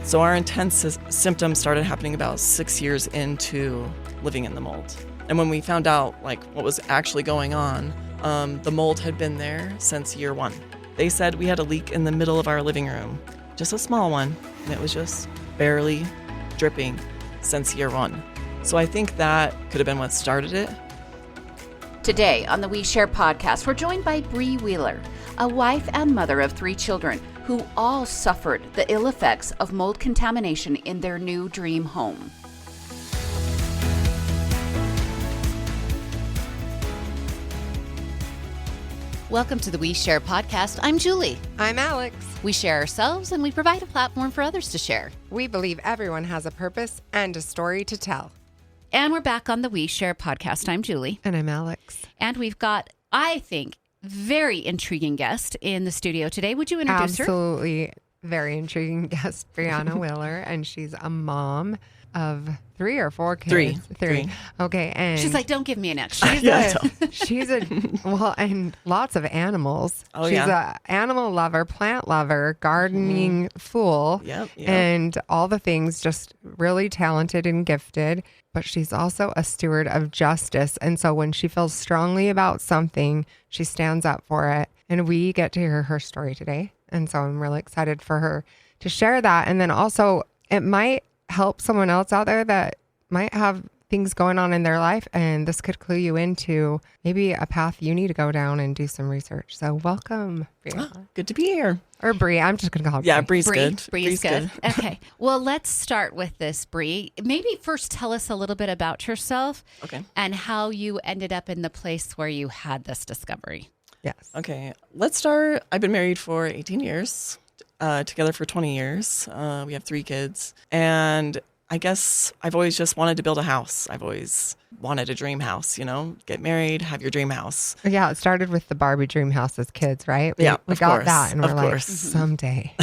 So our intense symptoms started happening about 6 years into living in the mold. And when we found out like what was actually going on, the mold had been there since year one. They said we had a leak in the middle of our living room, just a small one, and it was just barely dripping since year one. So I think that could have been what started it. Today on the We Share podcast, we're joined by Brianna Wheeler, a wife and mother of 3 children who all suffered the ill effects of mold contamination in their new dream home. Welcome to the We Share podcast. I'm Julie. I'm Alex. We share ourselves and we provide a platform for others to share. We believe everyone has a purpose and a story to tell. And we're back on the We Share podcast. I'm Julie. And I'm Alex. And we've got, I think, very intriguing guest in the studio today. Would you introduce her? Absolutely very intriguing guest, Brianna Wheeler, and she's a mom of 3 or 4 kids. Three. Okay, and she's like, don't give me an extra. Well, and lots of animals. Oh, she's a animal lover, plant lover, gardening fool, and all the things. Just really talented and gifted. But she's also a steward of justice, and so when she feels strongly about something, she stands up for it. And we get to hear her story today, and so I'm really excited for her to share that. And then also, it might help someone else out there that might have things going on in their life, and this could clue you into maybe a path you need to go down and do some research. So welcome, Brie. Good to be here. Or Brie. I'm just going to call her Brie. Yeah, Brie's good. Brie's good. Okay. Well, let's start with this, Brie. Maybe first tell us a little bit about yourself. Okay. And how you ended up in the place where you had this discovery. Yes. Okay, let's start. I've been married for 18 years, together for 20 years. We have 3 kids. And I guess I've always just wanted to build a house. I've always wanted a dream house, get married, have your dream house. Yeah, it started with the Barbie dream house as kids, right? We got course, that, and we're like, course. someday.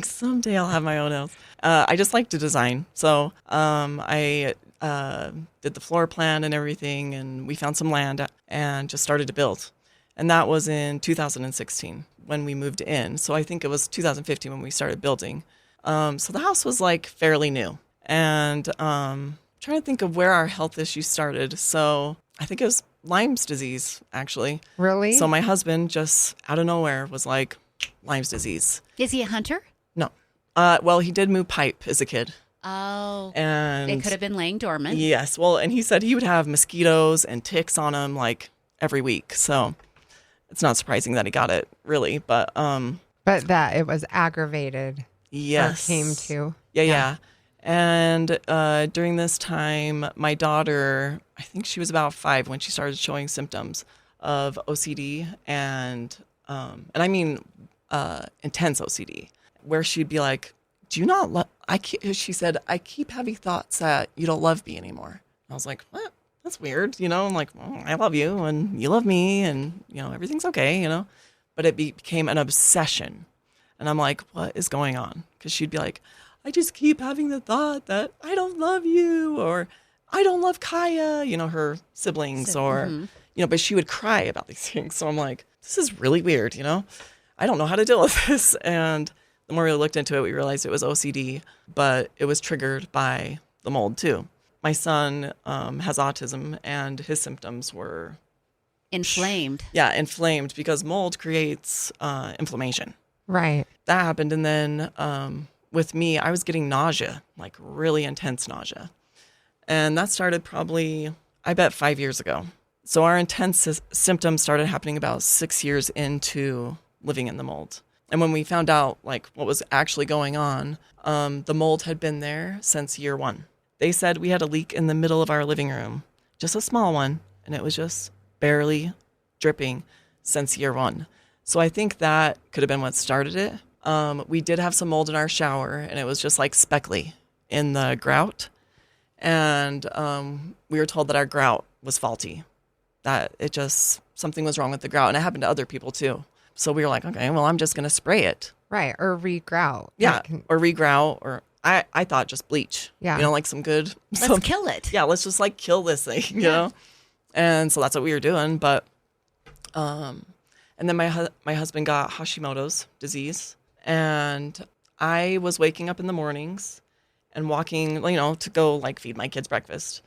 Someday I'll have my own house. I just like to design. So I did the floor plan and everything, and we found some land and just started to build. And that was in 2016 when we moved in. So I think it was 2015 when we started building. So the house was like fairly new. And trying to think of where our health issues started. So I think it was Lyme's disease, actually. Really? So my husband just out of nowhere was like, Lyme's disease. Is he a hunter? No. Well, he did move pipe as a kid. Oh. And it could have been laying dormant. Yes. Well, and he said he would have mosquitoes and ticks on him like every week. So it's not surprising that he got it, really. But that it was aggravated. Yes. Or came to. Yeah. And during this time, my daughter, I think she was about 5 when she started showing symptoms of OCD and I mean intense OCD, where she'd be like, "Do you not love?" She said, "I keep having thoughts that you don't love me anymore." I was like, "What? That's weird." I'm like, well, "I love you and you love me and everything's okay." But it became an obsession, and I'm like, "What is going on?" Because she'd be like, "I just keep having the thought that I don't love you, or I don't love Kaya," her siblings, but she would cry about these things. So I'm like, this is really weird, I don't know how to deal with this. And the more we looked into it, we realized it was OCD, but it was triggered by the mold too. My son has autism, and his symptoms were inflamed. Yeah, inflamed, because mold creates inflammation. Right. That happened. And then with me, I was getting nausea, like really intense nausea. And that started probably, I bet, 5 years ago. So our intense symptoms started happening about 6 years into living in the mold. And when we found out like what was actually going on, the mold had been there since year one. They said we had a leak in the middle of our living room, just a small one, and it was just barely dripping since year one. So I think that could have been what started it. We did have some mold in our shower, and it was just like speckly in the grout. And we were told that our grout was faulty, that something was wrong with the grout. And it happened to other people too. So we were like, okay, well, I'm just going to spray it. Right. Or re-grout. Yeah. Or re-grout, or I thought just bleach. Yeah. Like some good. Let's kill it. Yeah. Let's just like kill this thing, you know? And so that's what we were doing. But, and then my husband got Hashimoto's disease, and I was waking up in the mornings and walking, to go like feed my kids breakfast.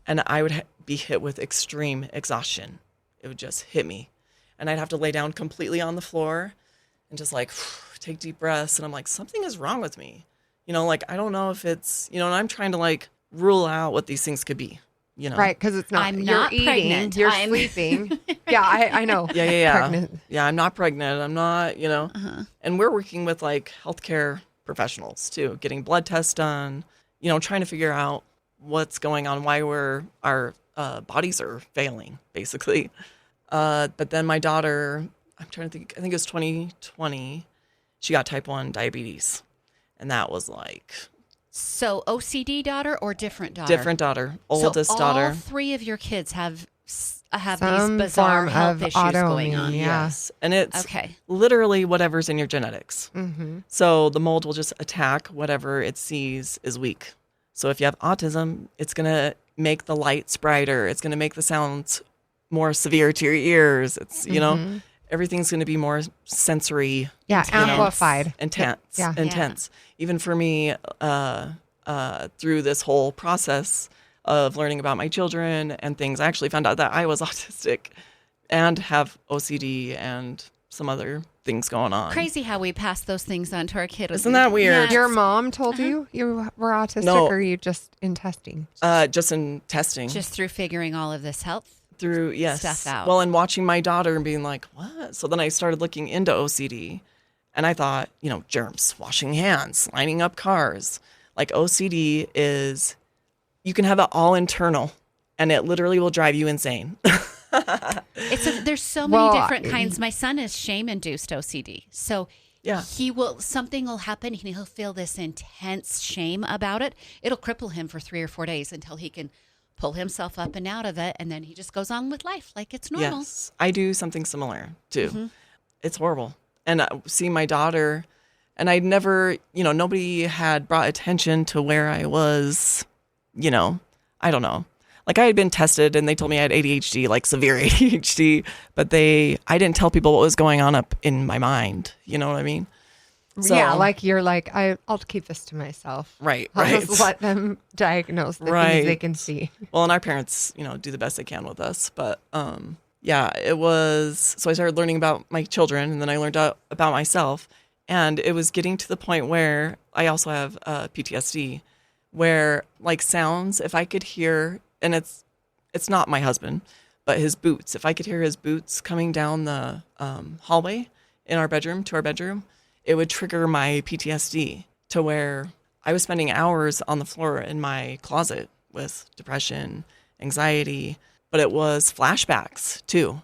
And I would be hit with extreme exhaustion. It would just hit me. And I'd have to lay down completely on the floor and just like take deep breaths. And I'm like, something is wrong with me. I don't know if it's, and I'm trying to like rule out what these things could be, Right, because it's not. I'm you're not eating, pregnant. You're sleeping. Yeah, I know. Yeah. Pregnant. Yeah, I'm not pregnant. I'm not, And we're working with like healthcare professionals too, getting blood tests done, trying to figure out what's going on, why our bodies are failing, basically. But then my daughter, I'm trying to think, I think it was 2020, she got type 1 diabetes. And that was like... So OCD daughter or different daughter? Different daughter, oldest daughter. All 3 of your kids have Some these bizarre form health of issues autoimmune, going on. yeah. Yes. And it's Okay. literally whatever's in your genetics. Mm-hmm. So the mold will just attack whatever it sees is weak. So if you have autism, it's going to make the lights brighter. It's going to make the sounds more severe to your ears. It's, everything's going to be more sensory. Yeah, amplified. Intense. Yeah. Intense. Even for me, through this whole process of learning about my children and things, I actually found out that I was autistic and have OCD and some other things going on. Crazy how we pass those things on to our kids. Isn't that weird? Yeah. Your mom told you were autistic, No. or you just in testing? Just in testing. Just through figuring all of this health through stuff out. Well, and watching my daughter and being like, what? So then I started looking into OCD, and I thought, germs, washing hands, lining up cars. Like OCD is, you can have it all internal, and it literally will drive you insane. There's so many different kinds. My son is shame-induced OCD. So Yeah. something will happen and he'll feel this intense shame about it. It'll cripple him for 3 or 4 days until he can pull himself up and out of it. And then he just goes on with life like it's normal. Yes, I do something similar too. Mm-hmm. It's horrible. And seeing my daughter, and I'd never, nobody had brought attention to where I was, I don't know. Like I had been tested and they told me I had ADHD, like severe ADHD, but I didn't tell people what was going on up in my mind. You know what I mean? So, Yeah, like you're like, I'll keep this to myself. Right. I'll just let them diagnose the things they can see. Well, and our parents, do the best they can with us. But yeah, it was, so I started learning about my children, and then I learned about myself. And it was getting to the point where I also have PTSD, where like sounds, if I could hear, and it's not my husband, but his boots, if I could hear his boots coming down the hallway to our bedroom, it would trigger my PTSD to where I was spending hours on the floor in my closet with depression, anxiety, but it was flashbacks too,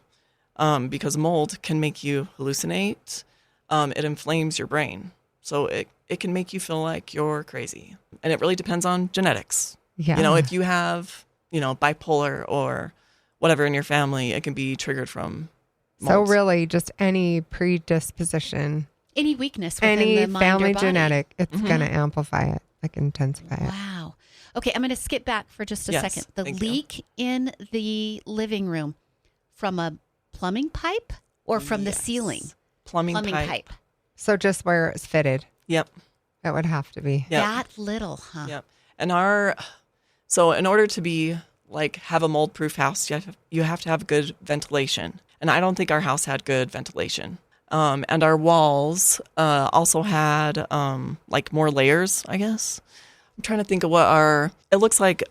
because mold can make you hallucinate. It inflames your brain. So it can make you feel like you're crazy. And it really depends on genetics. Yeah. If you have, bipolar or whatever in your family, it can be triggered from mold. So really just any predisposition, Any weakness within any the mind family or body. genetic, it's going to amplify it, like intensify it. Wow. Okay, I'm going to skip back for just a Yes, second. The thank you. leak in the living room from a plumbing pipe or from the Yes. ceiling? Plumbing pipe. So just where it's fitted, Yep. it would have to be. Yep. That little, huh? Yep. And so in order to be have a mold proof house, you have to have good ventilation. And I don't think our house had good ventilation. And our walls also had more layers, I guess. I'm trying to think of it looks like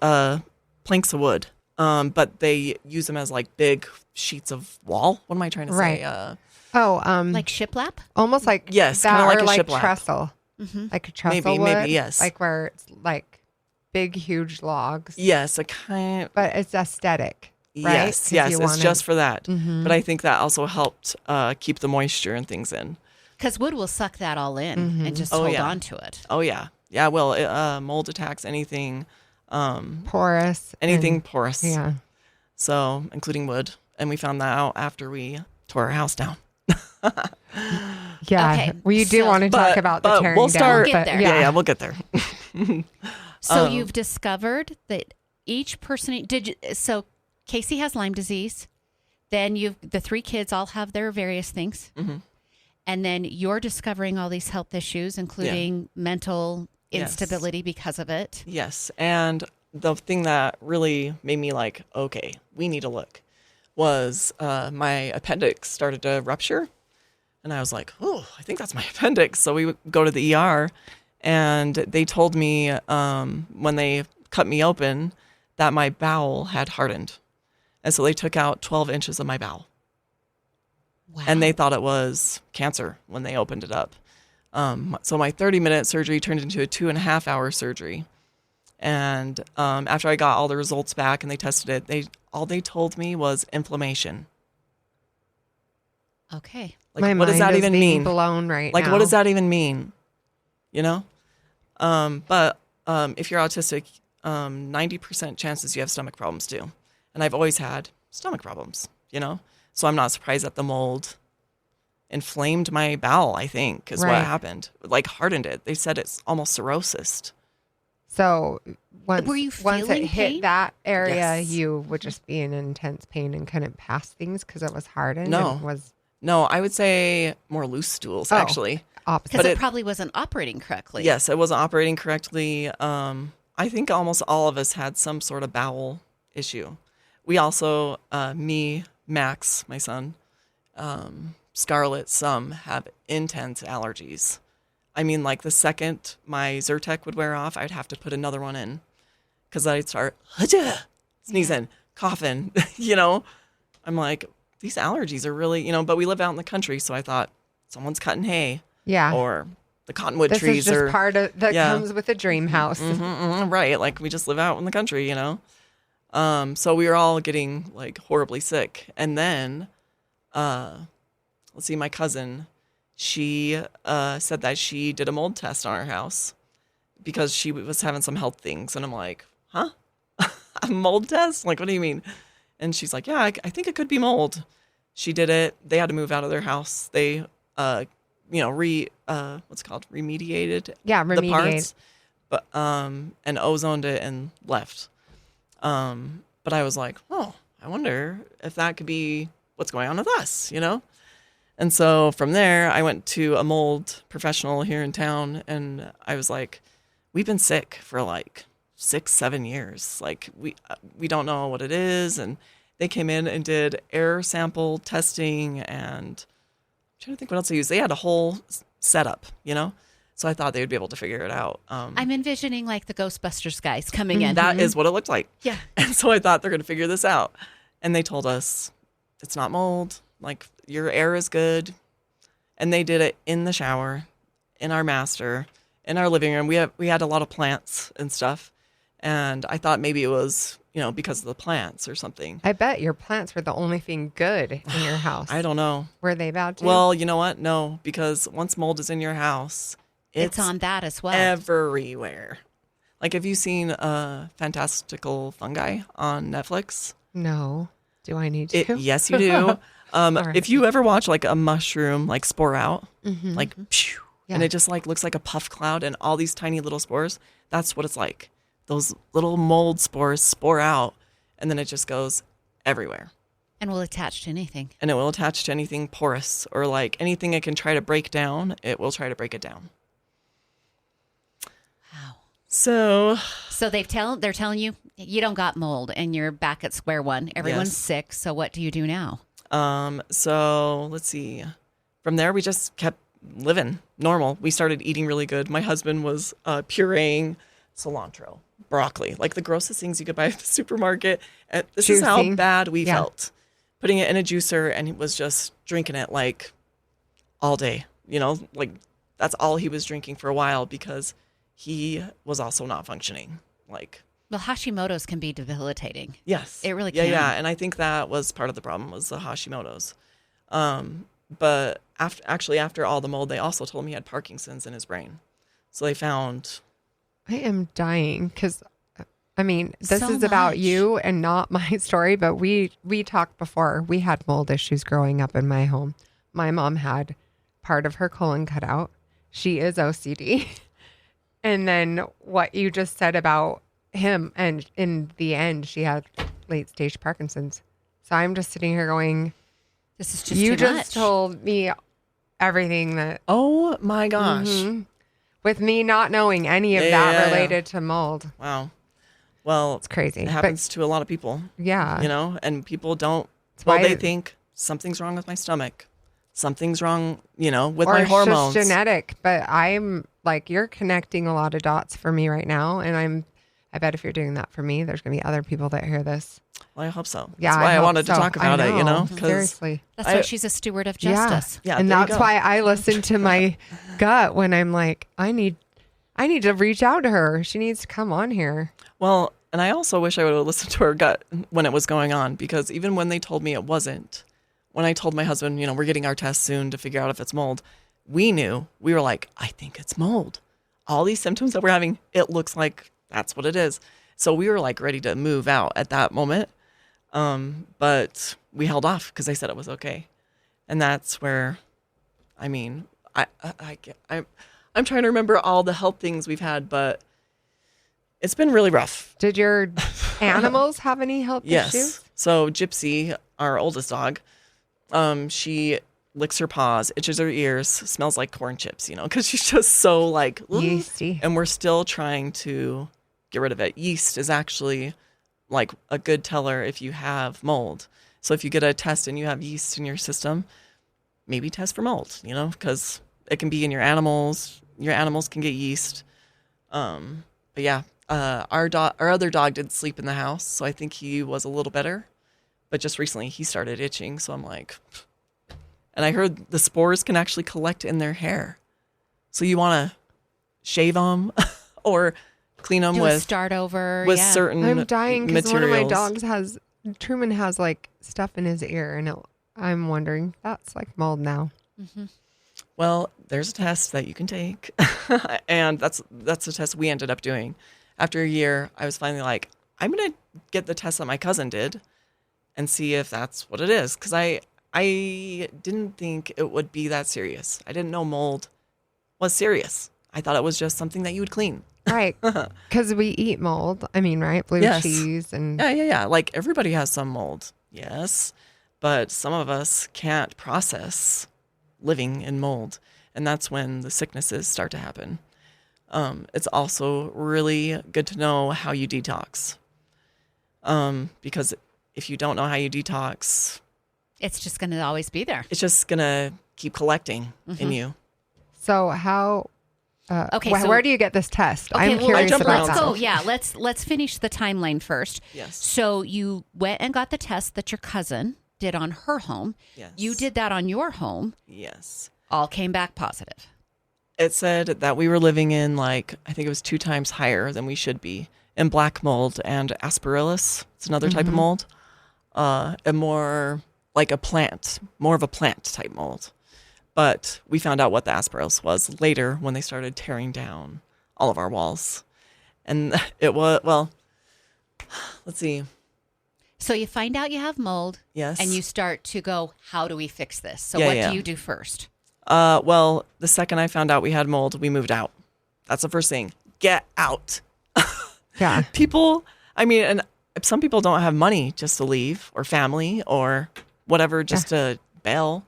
planks of wood, but they use them as like big sheets of wall. What am I trying to say? Like shiplap? Almost like Yes, that, kinda like or a like shiplap. trestle, like a trestle wood, Maybe, yes. like where it's like big, huge logs. Yes, a kind. But it's aesthetic, right? 'Cause Yes, you it's wanna- just for that. But I think that also helped keep the moisture and things in. Because wood will suck that all in and just hold on to it. Oh yeah, yeah. Well, mold attacks anything, porous, porous. Yeah. So including wood, and we found that out after we tore our house down. Yeah. Okay, We do want to talk about the tearing we'll down. start. We'll get there. Yeah, we'll get there. So you've discovered that each person so Casey has Lyme disease. Then the 3 kids all have their various things. And then you're discovering all these health issues, including mental instability because of it. Yes. And the thing that really made me like, okay, we need to look, was my appendix started to rupture. And I was like, oh, I think that's my appendix. So we would go to the ER, and they told me when they cut me open that my bowel had hardened. And so they took out 12 inches of my bowel. Wow. And they thought it was cancer when they opened it up. So my 30-minute surgery turned into a 2.5-hour surgery. And after I got all the results back and they tested it, all they told me was inflammation. Okay. Like, my what does mind that is even being mean? blown right Like, now. what does that even mean? You know? But if you're autistic, 90% chances you have stomach problems too. And I've always had stomach problems, you know? So I'm not surprised that the mold inflamed my bowel, I think, is what happened. Like, hardened it. They said it's almost cirrhosis. So once Were you it feeling hit pain? that area, Yes. you would just be in intense pain and couldn't pass things because it was hardened? No. and was No, I would say more loose stools, Oh. actually. opposite. Because But it it- probably wasn't operating correctly. Yes, it wasn't operating correctly. I think almost all of us had some sort of bowel issue. We also, me, Max, my son, Scarlett, some have intense allergies. I mean, like the second my Zyrtec would wear off, I'd have to put another one in because I'd start sneezing, coughing, you know. I'm like, these allergies are really, but we live out in the country, so I thought someone's cutting hay. Yeah. Or the cottonwood This trees is just are part of that yeah. comes with a dream house. right. Like we just live out in the country, So we were all getting like horribly sick. And then, let's see, my cousin, she said that she did a mold test on her house because she was having some health things. And I'm like, huh? A mold test? Like, what do you mean? And she's like, yeah, I think it could be mold. She did it. They had to move out of their house. They, what's it called? Remediated. Yeah, the remediate. parts, but and ozoned it and left. But I was like, oh, I wonder if that could be what's going on with us, And so from there, I went to a mold professional here in town, and I was like, we've been sick for like 6-7 years. Like we don't know what it is, and they came in and did air sample testing, and I'm trying to think what else they used. They had a whole setup, So I thought they would be able to figure it out. I'm envisioning like the Ghostbusters guys coming in. That is what it looked like. Yeah. And so I thought they're going to figure this out. And they told us it's not mold. Like your air is good. And they did it in the shower, in our master, in our living room. We had a lot of plants and stuff. And I thought maybe it was, because of the plants or something. I bet your plants were the only thing good in your house. I don't know. Were they bad too? Well, you know what? No, because once mold is in your house, It's on that as well. everywhere. Like, have you seen Fantastical Fungi on Netflix? No. Do I need to? Yes, you do. right. If you ever watch like a mushroom like spore out, like, phew, and Yeah. it just like looks like a puff cloud and all these tiny little spores, that's what it's like. Those little mold spores spore out, and then it just goes everywhere. And will attach to anything. And it will attach to anything porous or like anything it can try to break down, it will try to break it down. Wow. So they're telling you you don't got mold and you're back at square one. Everyone's Yes. sick. So what do you do now? So let's see. From there, we just kept living normal. We started eating really good. My husband was pureeing cilantro, broccoli, like the grossest things you could buy at the supermarket. And this is how Juicing. bad we Yeah. felt. Putting it in a juicer, and he was just drinking it like all day. Like that's all he was drinking for a while because he was also not functioning. Like, Well, Hashimoto's can be debilitating. yes, It really yeah, can. yeah. And I think that was part of the problem was the Hashimoto's. But after all the mold, they also told him he had Parkinson's in his brain. So they found. I am dying because, this So is about much. you and not my story, but we talked before. We had mold issues growing up in my home. My mom had part of her colon cut out. She is OCD. And then what you just said about him, and in the end, she had late stage Parkinson's. So I'm just sitting here going, This is just you too just much. told me everything that. Oh my gosh. Mm-hmm. With me not knowing any of that related to mold. Wow. Well, it's crazy. It happens to a lot of people. Yeah. You know, and people don't, they think something's wrong with my stomach. Something's wrong, with my hormones. Or it's just genetic. But I'm like, you're connecting a lot of dots for me right now. And I bet if you're doing that for me, there's going to be other people that hear this. Well, I hope so. Yeah, that's why I wanted to talk about it, Seriously. That's why she's a steward of justice. Yeah, and that's why I listen to my gut when I'm like, I need to reach out to her. She needs to come on here. Well, and I also wish I would have listened to her gut when it was going on, because even when they told me it wasn't, when I told my husband, we're getting our test soon to figure out if it's mold, we were like, I think it's mold. All these symptoms that we're having, it looks like that's what it is. So we were like ready to move out at that moment. But we held off because they said it was okay. And that's where, I'm trying to remember all the health things we've had, but it's been really rough. Did your animals have any health issues? Yes. So Gypsy, our oldest dog, she licks her paws, itches her ears, smells like corn chips, because she's just so like yeasty. And we're still trying to get rid of it. Yeast is actually like a good teller if you have mold. So if you get a test and you have yeast in your system, maybe test for mold, because it can be in your animals. Your animals can get yeast. But yeah, our other dog did sleep in the house, so I think he was a little better. But just recently he started itching, so I'm like, and I heard the spores can actually collect in their hair. So you want to shave them or clean them with start over with certain I'm dying because one of my materials. dogs Truman has like stuff in his ear, and I'm wondering that's like mold now. Mm-hmm. Well, there's a test that you can take, and that's the test we ended up doing. After a year, I was finally like, I'm gonna get the test that my cousin did, and see if that's what it is, because I didn't think it would be that serious. I didn't know mold was serious. I thought it was just something that you would clean. Right. Because we eat mold. Right? Blue cheese and... Yeah. Like everybody has some mold. Yes. But some of us can't process living in mold. And that's when the sicknesses start to happen. It's also really good to know how you detox. Because if you don't know how you detox... It's just going to always be there. It's just going to keep collecting in you. So how... Okay, where do you get this test? Okay, I'm curious about let's that. go. Yeah, let's finish the timeline first. Yes. So you went and got the test that your cousin did on her home. Yes. You did that on your home. Yes. All came back positive. It said that we were living in I think it was 2 times higher than we should be in black mold and aspergillus. It's another type of mold. And more like more of a plant type mold. But we found out what the aspergillus was later when they started tearing down all of our walls. And it was, let's see. So you find out you have mold. Yes. And you start to go, how do we fix this? So Yeah, what yeah. do you do first? The second I found out we had mold, we moved out. That's the first thing. Get out. Yeah. And some people don't have money just to leave, or family or whatever, just to bail.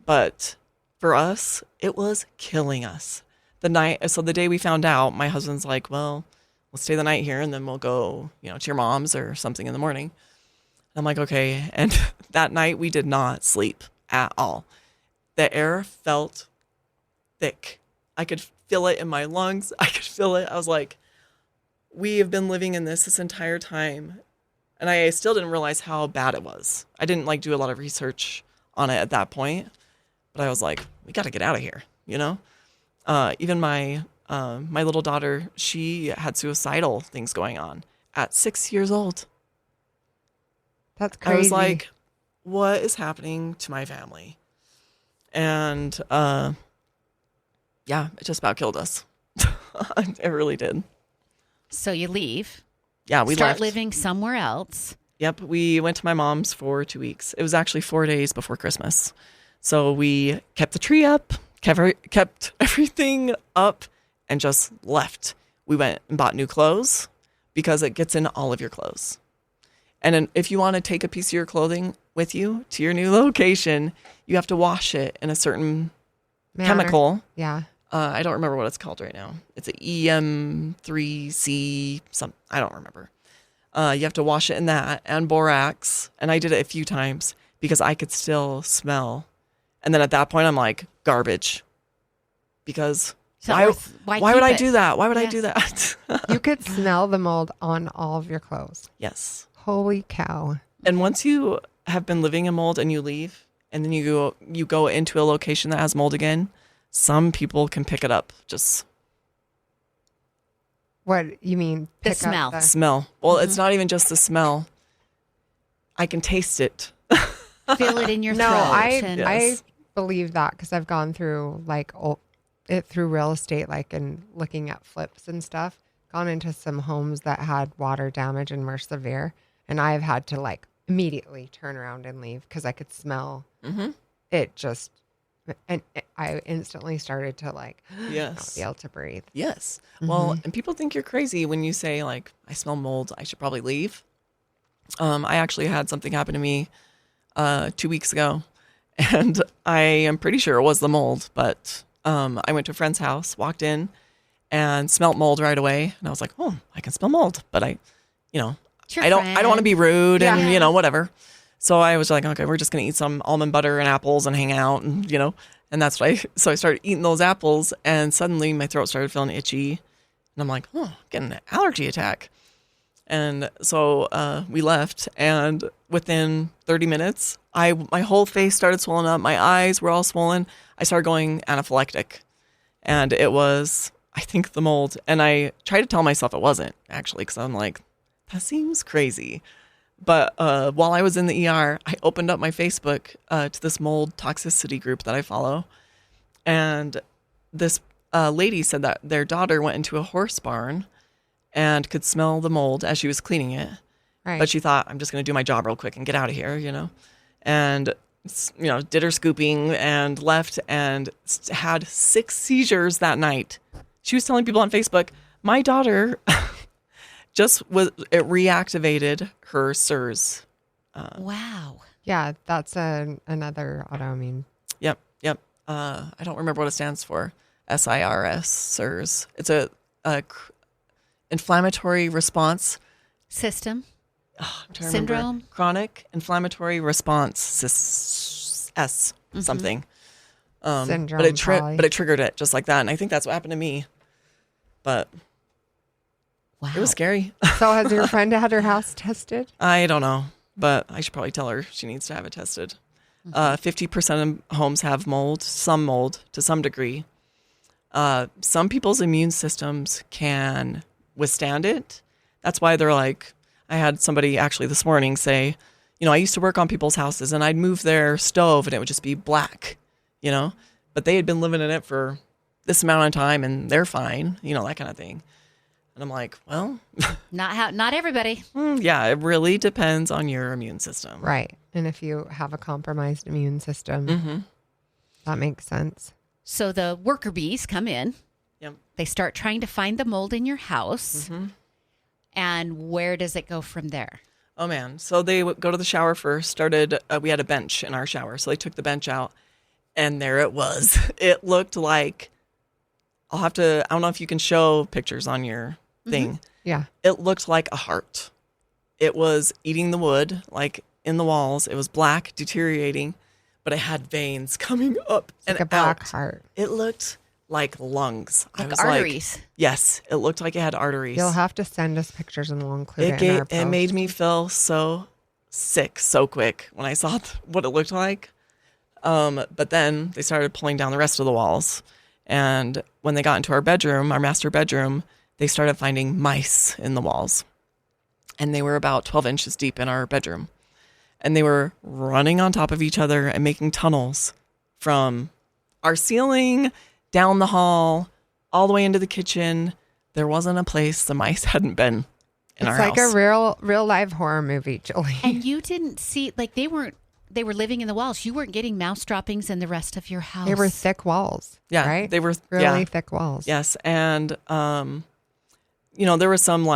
But for us, it was killing us. The day we found out, my husband's like, well, we'll stay the night here and then we'll go, to your mom's or something in the morning. I'm like, okay. And that night we did not sleep at all. The air felt thick. I could feel it in my lungs. I could feel it. I was like, we have been living in this entire time. And I still didn't realize how bad it was. I didn't do a lot of research on it at that point. But I was like, we got to get out of here, Even my little daughter, she had suicidal things going on at 6 years old. That's crazy. I was like, what is happening to my family? And it just about killed us. It really did. So you leave. Yeah, we start left. living somewhere else. Yep, we went to my mom's for 2 weeks. It was actually 4 days before Christmas. So we kept the tree up, kept everything up, and just left. We went and bought new clothes because it gets in all of your clothes. And then if you want to take a piece of your clothing with you to your new location, you have to wash it in a certain chemical. Yeah. I don't remember what it's called right now. It's an EM3C, I don't remember. You have to wash it in that and borax. And I did it a few times because I could still smell. And then at that point, I'm like, garbage. Because why would I do that? Why would I do that? You could smell the mold on all of your clothes. Yes. Holy cow. And once you have been living in mold and you leave, and then you go into a location that has mold again, some people can pick it up. Just what you mean? The smell. Smell. Well, it's not even just the smell. I can taste it. Feel it in your throat. No, I believe that because I've gone through through real estate, and looking at flips and stuff. Gone into some homes that had water damage and were severe, and I've had to immediately turn around and leave because I could smell it. Just and I instantly started to not be able to breathe. Yes. Well, and people think you're crazy when you say I smell mold. I should probably leave. I actually had something happen to me 2 weeks ago, and I am pretty sure it was the mold. But I went to a friend's house, walked in, and smelled mold right away. And I was like, oh, I can smell mold, but I don't want to be rude and whatever. So I was like, okay, we're just going to eat some almond butter and apples and hang out and, and that's what so I started eating those apples and suddenly my throat started feeling itchy and I'm like, oh, getting an allergy attack. And so we left and within 30 minutes, my whole face started swelling up. My eyes were all swollen. I started going anaphylactic and it was, I think, the mold. And I tried to tell myself it wasn't actually, because I'm like, that seems crazy. But while I was in the ER, I opened up my Facebook to this mold toxicity group that I follow. And this lady said that their daughter went into a horse barn and could smell the mold as she was cleaning it. Right. But she thought, I'm just going to do my job real quick and get out of here, And, did her scooping and left and had 6 seizures that night. She was telling people on Facebook, my daughter... it reactivated her SIRS. Wow. Yeah, that's another autoimmune. Yep. I don't remember what it stands for. SIRS, SIRS. It's a inflammatory response system. Syndrome. Chronic inflammatory response something. Syndrome. But it triggered it just like that, and I think that's what happened to me. But. Wow. It was scary. So has your friend had her house tested? I don't know, but I should probably tell her she needs to have it tested. 50% of homes have mold to some degree. Some people's immune systems can withstand it. That's why they're like, I had somebody actually this morning say, I used to work on people's houses and I'd move their stove and it would just be black, but they had been living in it for this amount of time and they're fine, that kind of thing. And I'm like, well, not everybody. Yeah, it really depends on your immune system. Right. And if you have a compromised immune system, that makes sense. So the worker bees come in. Yep. They start trying to find the mold in your house. And where does it go from there? Oh, man. So they would go to the shower first. We had a bench in our shower. So they took the bench out and there it was. It looked like, I don't know if you can show pictures on your thing. Yeah. It looked like a heart. It was eating the wood, in the walls. It was black, deteriorating, but it had veins coming up and a black out. heart. It looked like lungs. Like I was arteries. Yes, it looked like it had arteries. You'll have to send us pictures and we'll include it in our post. It made me feel so sick so quick when I saw what it looked like. But then they started pulling down the rest of the walls. And when they got into our bedroom, our master bedroom, they started finding mice in the walls. And they were about 12 inches deep in our bedroom. And they were running on top of each other and making tunnels from our ceiling, down the hall, all the way into the kitchen. There wasn't a place the mice hadn't been in our house. It's like a real live horror movie, Julie. And you didn't see, they were living in the walls. You weren't getting mouse droppings in the rest of your house. They were thick walls. Yeah. Right? They were really thick walls. Yes. And, there were some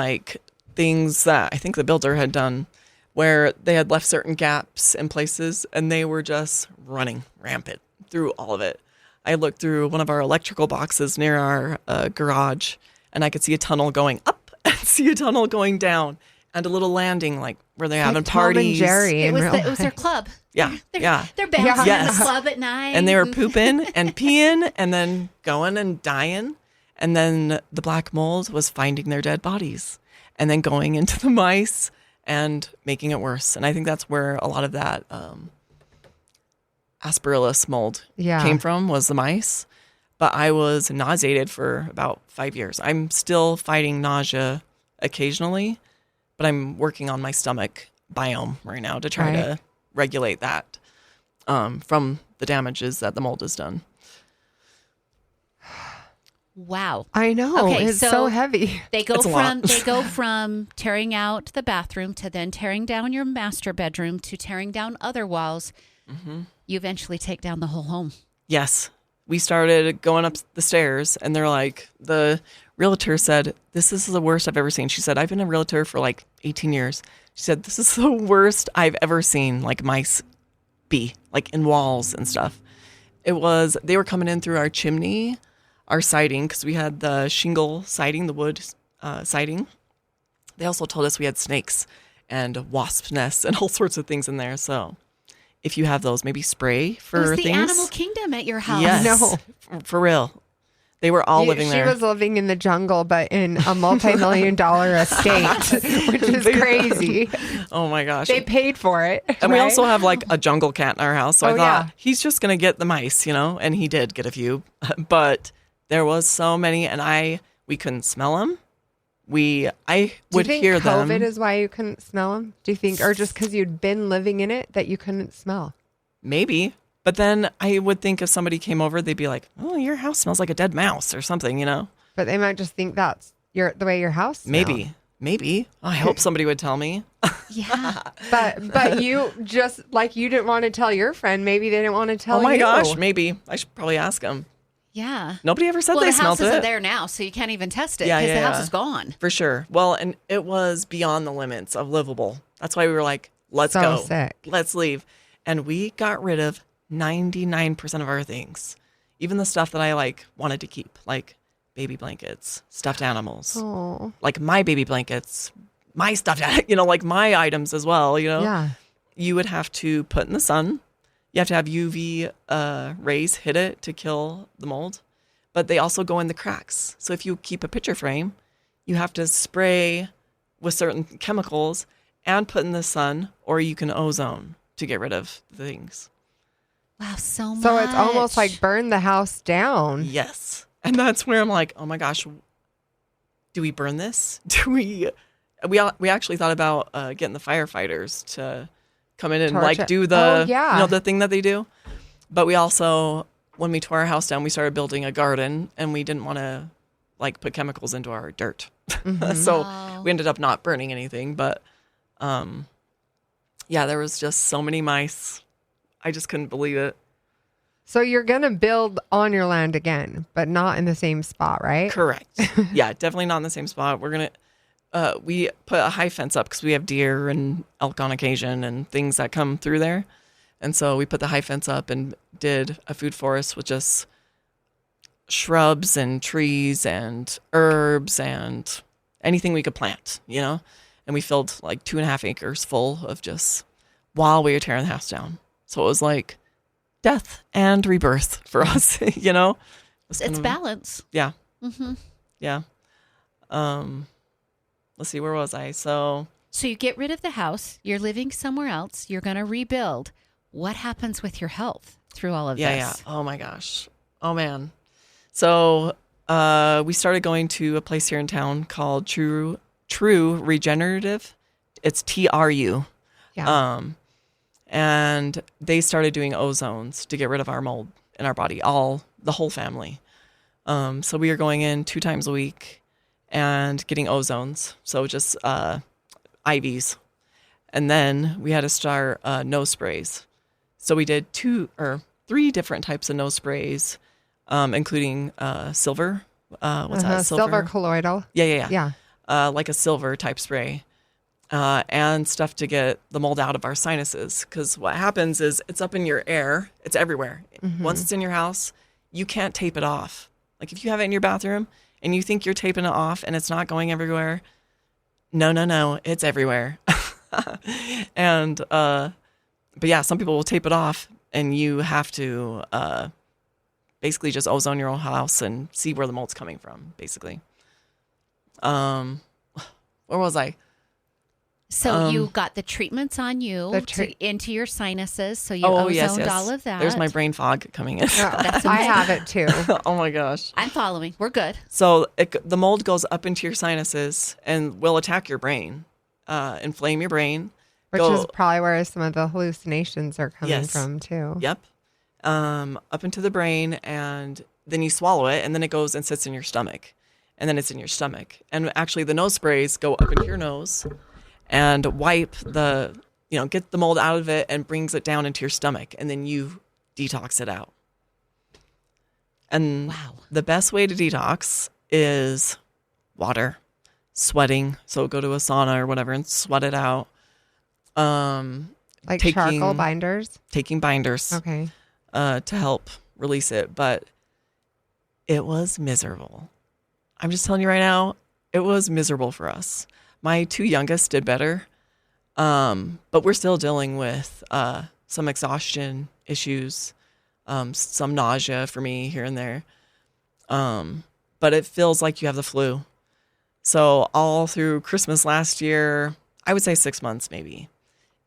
things that I think the builder had done where they had left certain gaps in places and they were just running rampant through all of it. I looked through one of our electrical boxes near our garage, and I could see a tunnel going up and see a tunnel going down, and a little landing like where they're having Tom and parties. Jerry It was their club. Yeah, They're bouncing in Yes. the club at night. And they were pooping and peeing and then going and dying. And then the black mold was finding their dead bodies and then going into the mice and making it worse. And I think that's where a lot of that Aspergillus mold came from, was the mice. But I was nauseated for about 5 years. I'm still fighting nausea occasionally, but I'm working on my stomach biome right now to try to regulate that from the damages that the mold has done. Wow. I know. Okay, it's so heavy. They go from tearing out the bathroom to then tearing down your master bedroom to tearing down other walls. Mm-hmm. You eventually take down the whole home. Yes. We started going up the stairs, and they're like, the realtor said, "This is the worst I've ever seen." She said, "I've been a realtor for like 18 years. She said, "This is the worst I've ever seen, like mice be, like in walls and stuff." They were coming in through our chimney, our siding, because we had the shingle siding, the wood siding. They also told us we had snakes and wasp nests and all sorts of things in there. So if you have those, maybe spray for it was things. the animal kingdom at your house. Yes, No. for real. They were all living there. She was living in the jungle, but in a multi-million-dollar estate, which is crazy. Oh my gosh. They paid for it. And we also have like a jungle cat in our house. So I thought he's just going to get the mice, and he did get a few. But there was so many, and we couldn't smell them. I would hear them. COVID is why you couldn't smell them? Do you think, or just because you'd been living in it that you couldn't smell? Maybe. But then I would think if somebody came over, they'd be like, "Oh, your house smells like a dead mouse," or something, But they might just think that's the way your house smells. Maybe. I hope somebody would tell me. Yeah. But you just, like, you didn't want to tell your friend. Maybe they didn't want to tell you. Oh my gosh, maybe. I should probably ask them. Yeah. Nobody ever said they smelled it. The house isn't there now, so you can't even test it because the house is gone. For sure. Well, and it was beyond the limits of livable. That's why we were like, let's So go. sick. Let's leave. And we got rid of 99% of our things. Even the stuff that I wanted to keep, like baby blankets, stuffed animals. Oh. Like my baby blankets, my stuffed, like my items as well, Yeah. You would have to put in the sun. You have to have UV rays hit it to kill the mold. But they also go in the cracks. So if you keep a picture frame, you have to spray with certain chemicals and put in the sun, or you can ozone to get rid of the things. Wow, so much. So it's almost like burn the house down. Yes. And that's where I'm like, oh my gosh, do we burn this? Do we actually thought about getting the firefighters to come in and do the the thing that they do. But we also, when we tore our house down, we started building a garden, and we didn't want to put chemicals into our dirt. Mm-hmm. So we ended up not burning anything, but there was just so many mice. I just couldn't believe it. So you're going to build on your land again, but not in the same spot, right? Correct. Yeah, definitely not in the same spot. We're going to, we put a high fence up because we have deer and elk on occasion and things that come through there. And so we put the high fence up and did a food forest with just shrubs and trees and herbs and anything we could plant, And we filled 2.5 acres full of just while we were tearing the house down. So it was like death and rebirth for us, It's balance. Yeah. Mm-hmm. Yeah. Let's see, where was I? So you get rid of the house. You're living somewhere else. You're going to rebuild. What happens with your health through all of this? Yeah. Oh my gosh. Oh man. So we started going to a place here in town called True Regenerative. It's TRU. Yeah. And they started doing ozones to get rid of our mold in our body, the whole family. So we are going in 2 times a week and getting ozones. So just IVs. And then we had to start nose sprays. So we did 2 or 3 different types of nose sprays, including silver. What's that? Silver colloidal. Yeah. Like a silver type spray. And stuff to get the mold out of our sinuses. Because what happens is it's up in your air. It's everywhere. Mm-hmm. Once it's in your house, you can't tape it off. Like if you have it in your bathroom and you think you're taping it off and it's not going everywhere, no, it's everywhere. And, but yeah, some people will tape it off and you have to basically just ozone your own house and see where the mold's coming from, basically. Where was I? So you got the treatments on you into your sinuses, so you ozoned all of that. There's my brain fog coming in. That's I have it too. Oh my gosh. I'm following. We're good. So the mold goes up into your sinuses and will attack your brain, inflame your brain. Which is probably where some of the hallucinations are coming from too. Yep. Up into the brain, and then you swallow it, and then it goes and sits in your stomach. And then it's in your stomach. And actually the nose sprays go up into your nose and wipe get the mold out of it and brings it down into your stomach, and then you detox it out. And the best way to detox is water, sweating. So go to a sauna or whatever and sweat it out. Like charcoal binders? Taking binders. Okay. To help release it. But it was miserable. I'm just telling you right now, it was miserable for us. My 2 youngest did better, but we're still dealing with some exhaustion issues, some nausea for me here and there. But it feels like you have the flu. So all through Christmas last year, I would say 6 months maybe,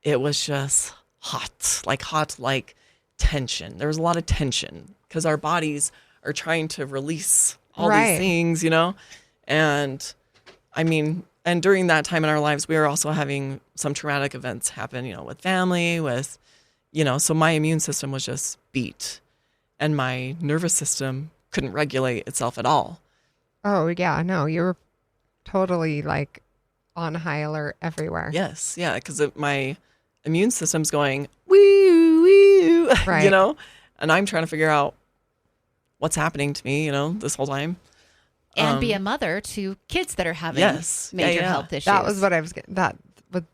it was just hot like tension. There was a lot of tension because our bodies are trying to release all these things, and I mean, and during that time in our lives, we were also having some traumatic events happen, with family, so my immune system was just beat and my nervous system couldn't regulate itself at all. Oh, yeah. No, you were totally like on high alert everywhere. Yes. Yeah. Because my immune system's going, woo, woo, right. And I'm trying to figure out what's happening to me, this whole time. And be a mother to kids that are having major health issues. That was what I was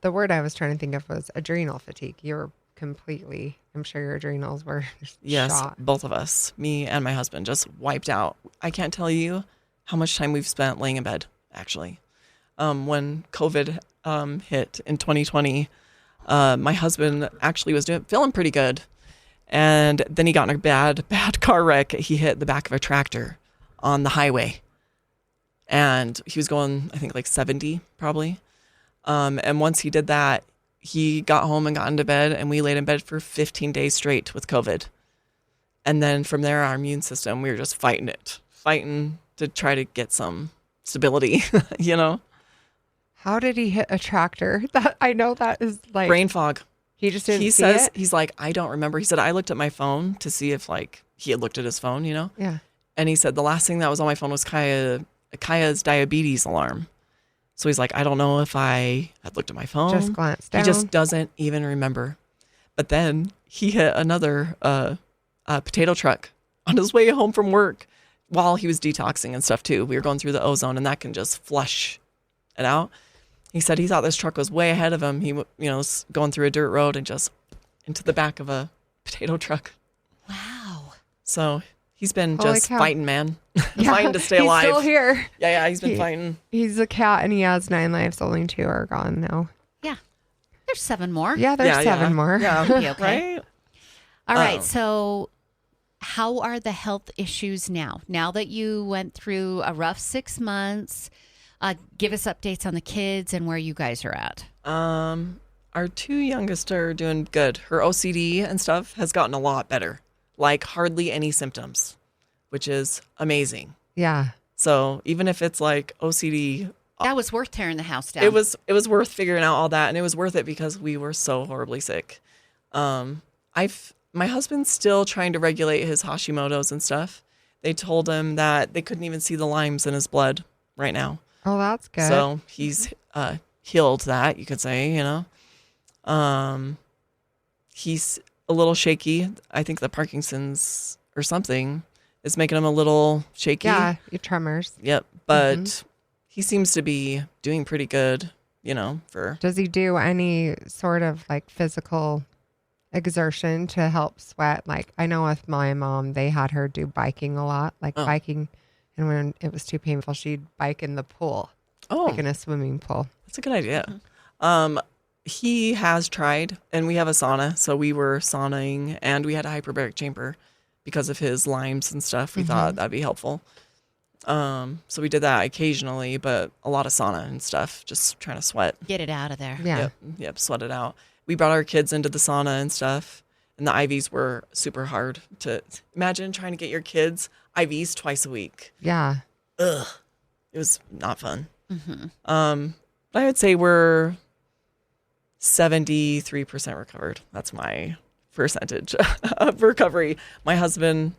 the word I was trying to think of was adrenal fatigue. You're completely, I'm sure your adrenals were shot. Both of us, me and my husband, just wiped out. I can't tell you how much time we've spent laying in bed, actually. When COVID hit in 2020, my husband actually was feeling pretty good. And then he got in a bad car wreck. He hit the back of a tractor on the highway. And he was going, I think, like 70 probably. And once he did that, he got home and got into bed, and we laid in bed for 15 days straight with COVID. And then from there, our immune system, we were just fighting to try to get some stability, How did he hit a tractor? I know that is like brain fog. He just didn't see it? He's like, I don't remember. He said, I looked at my phone to see if he had looked at his phone, Yeah. And he said, the last thing that was on my phone was Kaya's diabetes alarm. So he's like, I don't know if I had looked at my phone. Just glanced down. He just doesn't even remember. But then he hit another potato truck on his way home from work while he was detoxing and stuff too. We were going through the ozone, and that can just flush it out. He said he thought this truck was way ahead of him. He was going through a dirt road and just into the back of a potato truck. Wow. So he's been just fighting, man. Fighting to stay alive. He's still here. Yeah, he's been fighting. He's a cat, and he has 9 lives. Only 2 are gone now. Yeah. There's 7 more. Yeah, there's 7 more. Yeah. Okay. Right? All right. So how are the health issues now? Now that you went through a rough 6 months, give us updates on the kids and where you guys are at. Our 2 youngest are doing good. Her OCD and stuff has gotten a lot better. Like hardly any symptoms, which is amazing. Yeah. So even if it's like OCD, that was worth tearing the house down. It was worth figuring out all that, and it was worth it because we were so horribly sick. My husband's still trying to regulate his Hashimoto's and stuff. They told him that they couldn't even see the limes in his blood right now. Oh, that's good. So he's healed that, you could say, He's a little shaky. I think the Parkinson's or something is making him a little shaky. Yeah, your tremors. Yep. But he seems to be doing pretty good, Does he do any sort of like physical exertion to help sweat. Like I know with my mom, they had her do biking a lot, like biking. And when it was too painful, she'd bike in the pool, like in a swimming pool. That's a good idea. He has tried, and we have a sauna. So we were sauning, and we had a hyperbaric chamber because of his Lyme's and stuff. We thought that'd be helpful. So we did that occasionally, but a lot of sauna and stuff, just trying to sweat. Get it out of there. Yeah. Yep, sweat it out. We brought our kids into the sauna and stuff, and the IVs were super hard to imagine trying to get your kids IVs twice a week. Yeah. Ugh. It was not fun. But I would say we're 73% recovered. That's my percentage of recovery. My husband,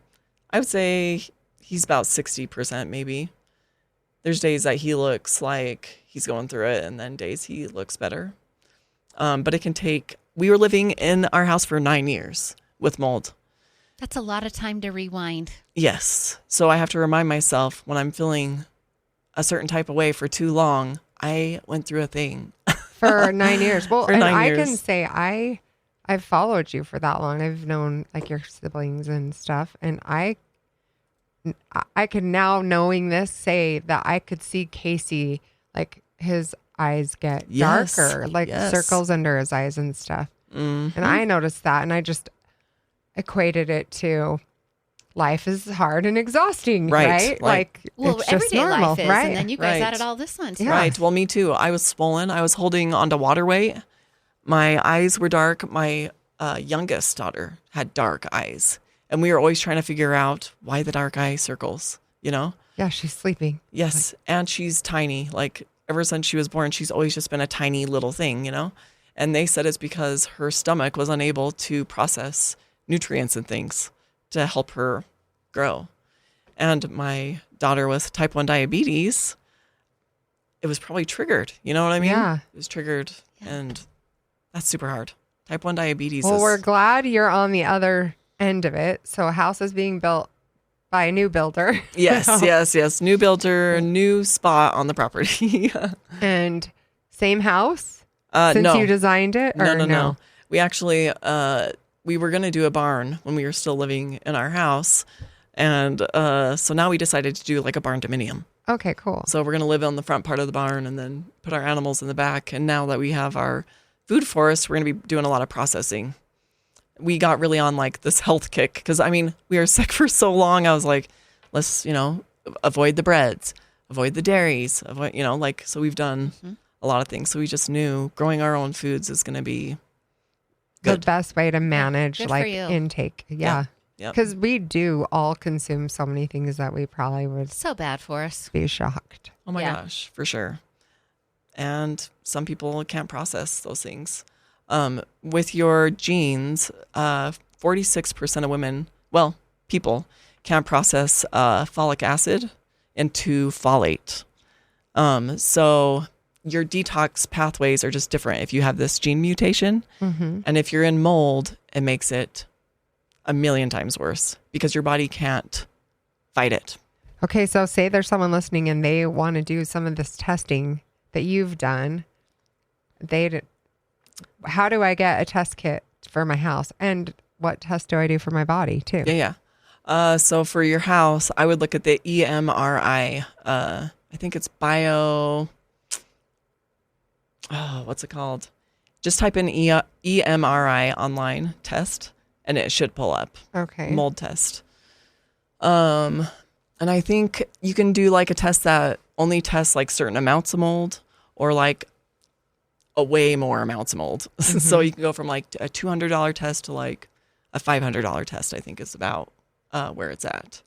I would say he's about 60% maybe. There's days that he looks like he's going through it, and then days he looks better. But it can take, we were living in our house for 9 years with mold. That's a lot of time to rewind. Yes. So I have to remind myself when I'm feeling a certain type of way for too long, I went through a thing. For 9 years. Well, For and 9 I years. can say I've followed you for that long. I've known like your siblings and stuff. And I can now, knowing this, say that I could see Casey, like his eyes get Yes. darker, like Yes. circles under his eyes and stuff. And I noticed that, and I just equated it to life is hard and exhausting, right? Like Well, it's just everyday normal, life is, right? and then you guys Right. added all this on. Yeah. Right. Well, me too. I was swollen. I was holding onto water weight. My eyes were dark. My youngest daughter had dark eyes. And we were always trying to figure out why the dark eye circles, you know? Yeah, she's sleeping. Yes. And she's tiny. Like ever since she was born, she's always just been a tiny little thing, you know? And they said it's because her stomach was unable to process nutrients and things to help her grow. And my daughter with type 1 diabetes, it was probably triggered. You know what I mean? Yeah. It was triggered, and that's super hard. Type 1 diabetes Well, is... we're glad you're on the other end of it. So a house is being built by a new builder. Yes. New builder, new spot on the property. And same house since no. you designed it? Or No. We actually, we were going to do a barn when we were still living in our house. And so now we decided to do like a barn dominium. Okay, cool. So we're going to live on the front part of the barn and then put our animals in the back. And now that we have our food forest, we're going to be doing a lot of processing. We got really on like this health kick because, I mean, we were sick for so long. I was like, let's, avoid the breads, avoid the dairies, avoid, so we've done a lot of things. So we just knew growing our own foods is going to be good. The best way to manage Good for like you. intake. Yeah. Yep. Because we do all consume so many things that we probably would So bad for us. be shocked. Oh my Yeah. gosh, for sure. And some people can't process those things. With your genes, 46% of women, people can't process folic acid into folate. So your detox pathways are just different if you have this gene mutation. And if you're in mold, it makes it a million times worse because your body can't fight it. Okay, so say there's someone listening and they want to do some of this testing that you've done. How do I get a test kit for my house? And what test do I do for my body too? Yeah. So for your house, I would look at the EMRI. I think it's what's it called? Just type in EMRI online test and it should pull up. Okay. Mold test. And I think you can do like a test that only tests like certain amounts of mold or like a way more amounts of mold. So you can go from like a $200 test to like a $500 test, I think is about where it's at.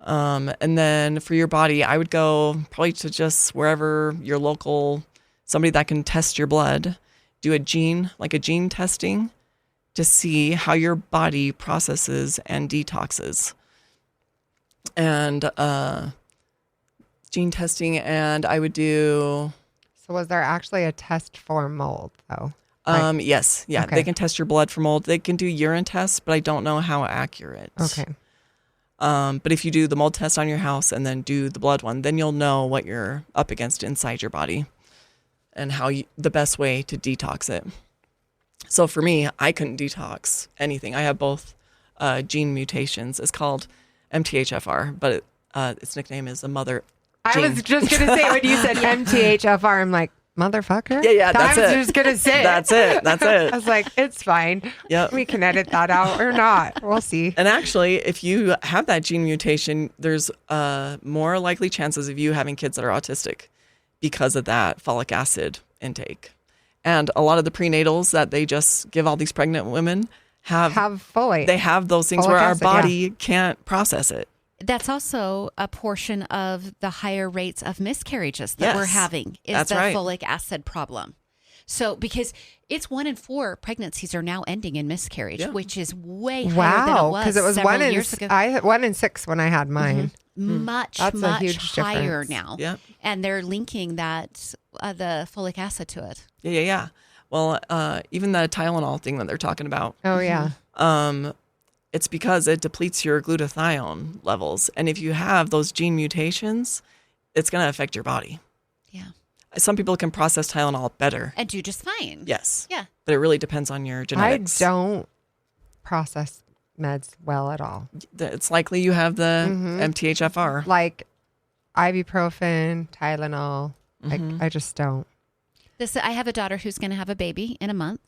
And then for your body, I would go probably to just wherever your local, somebody that can test your blood, do a gene testing to see how your body processes and detoxes. And gene testing, and I would do... So was there actually a test for mold though? Yes. Yeah. Okay. They can test your blood for mold. They can do urine tests, but I don't know how accurate. Okay. But if you do the mold test on your house and then do the blood one, then you'll know what you're up against inside your body and how the best way to detox it. So for me, I couldn't detox anything. I have both gene mutations. It's called MTHFR, but its nickname is the mother gene. I was just going to say, when you said MTHFR, I'm like, motherfucker? Yeah, that's it. I was just going to say That's it. I was like, it's fine. Yep. We can edit that out or not. We'll see. And actually, if you have that gene mutation, there's more likely chances of you having kids that are autistic because of that folic acid intake. And a lot of the prenatals that they just give all these pregnant women have folate. They have those things where our body can't process it. That's also a portion of the higher rates of miscarriages that we're having is the folic acid problem. So because it's 1 in 4 pregnancies are now ending in miscarriage, which is way higher than it was because it was several years ago. 1 in 6 when I had mine. Much higher difference. now. Yeah. And they're linking that the folic acid to it. Yeah. Well, even the Tylenol thing that they're talking about. Oh, yeah. It's because it depletes your glutathione levels. And if you have those gene mutations, it's going to affect your body. Yeah. Some people can process Tylenol better. And do just fine. Yes. Yeah. But it really depends on your genetics. I don't process meds well at all. It's likely you have the MTHFR. Like ibuprofen, Tylenol. I just don't. I have a daughter who's going to have a baby in a month.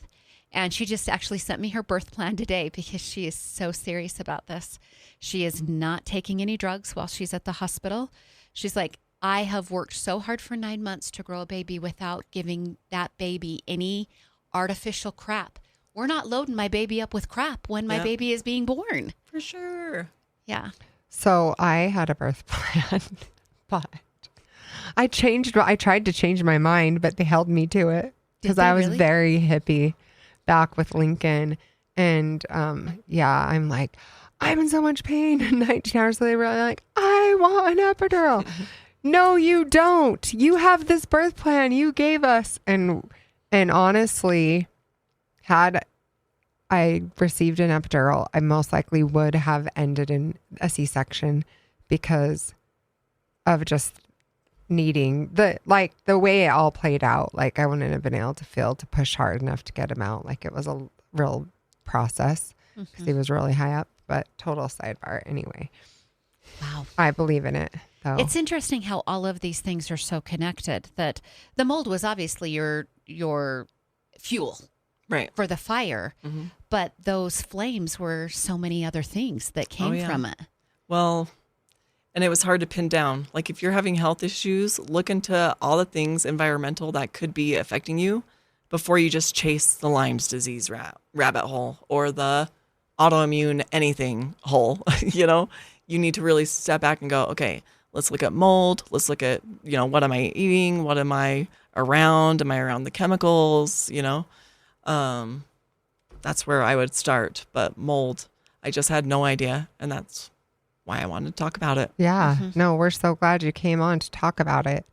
And she just actually sent me her birth plan today because she is so serious about this. She is not taking any drugs while she's at the hospital. She's like, I have worked so hard for 9 months to grow a baby without giving that baby any artificial crap. We're not loading my baby up with crap when my baby is being born. For sure. Yeah. So I had a birth plan, but I tried to change my mind, but they held me to it because I was very hippie back with Lincoln. And I'm like, I'm in so much pain in 19 hours. So they were like, I want an epidural. No, you don't. You have this birth plan you gave us. And honestly, had I received an epidural, I most likely would have ended in a C-section because of just needing the way it all played out. Like I wouldn't have been able to push hard enough to get him out. Like it was a real process because he was really high up, but total sidebar anyway. Wow. I believe in it though. It's interesting how all of these things are so connected, that the mold was obviously your fuel for the fire, but those flames were so many other things that came from it. Well, and it was hard to pin down. Like if you're having health issues, look into all the things environmental that could be affecting you before you just chase the Lyme's disease rabbit hole or the autoimmune anything hole. You need to really step back and go, okay, let's look at mold. Let's look at, what am I eating? What am I around? Am I around the chemicals? That's where I would start. But mold, I just had no idea. And that's why I wanted to talk about it. Yeah. No, we're so glad you came on to talk about it.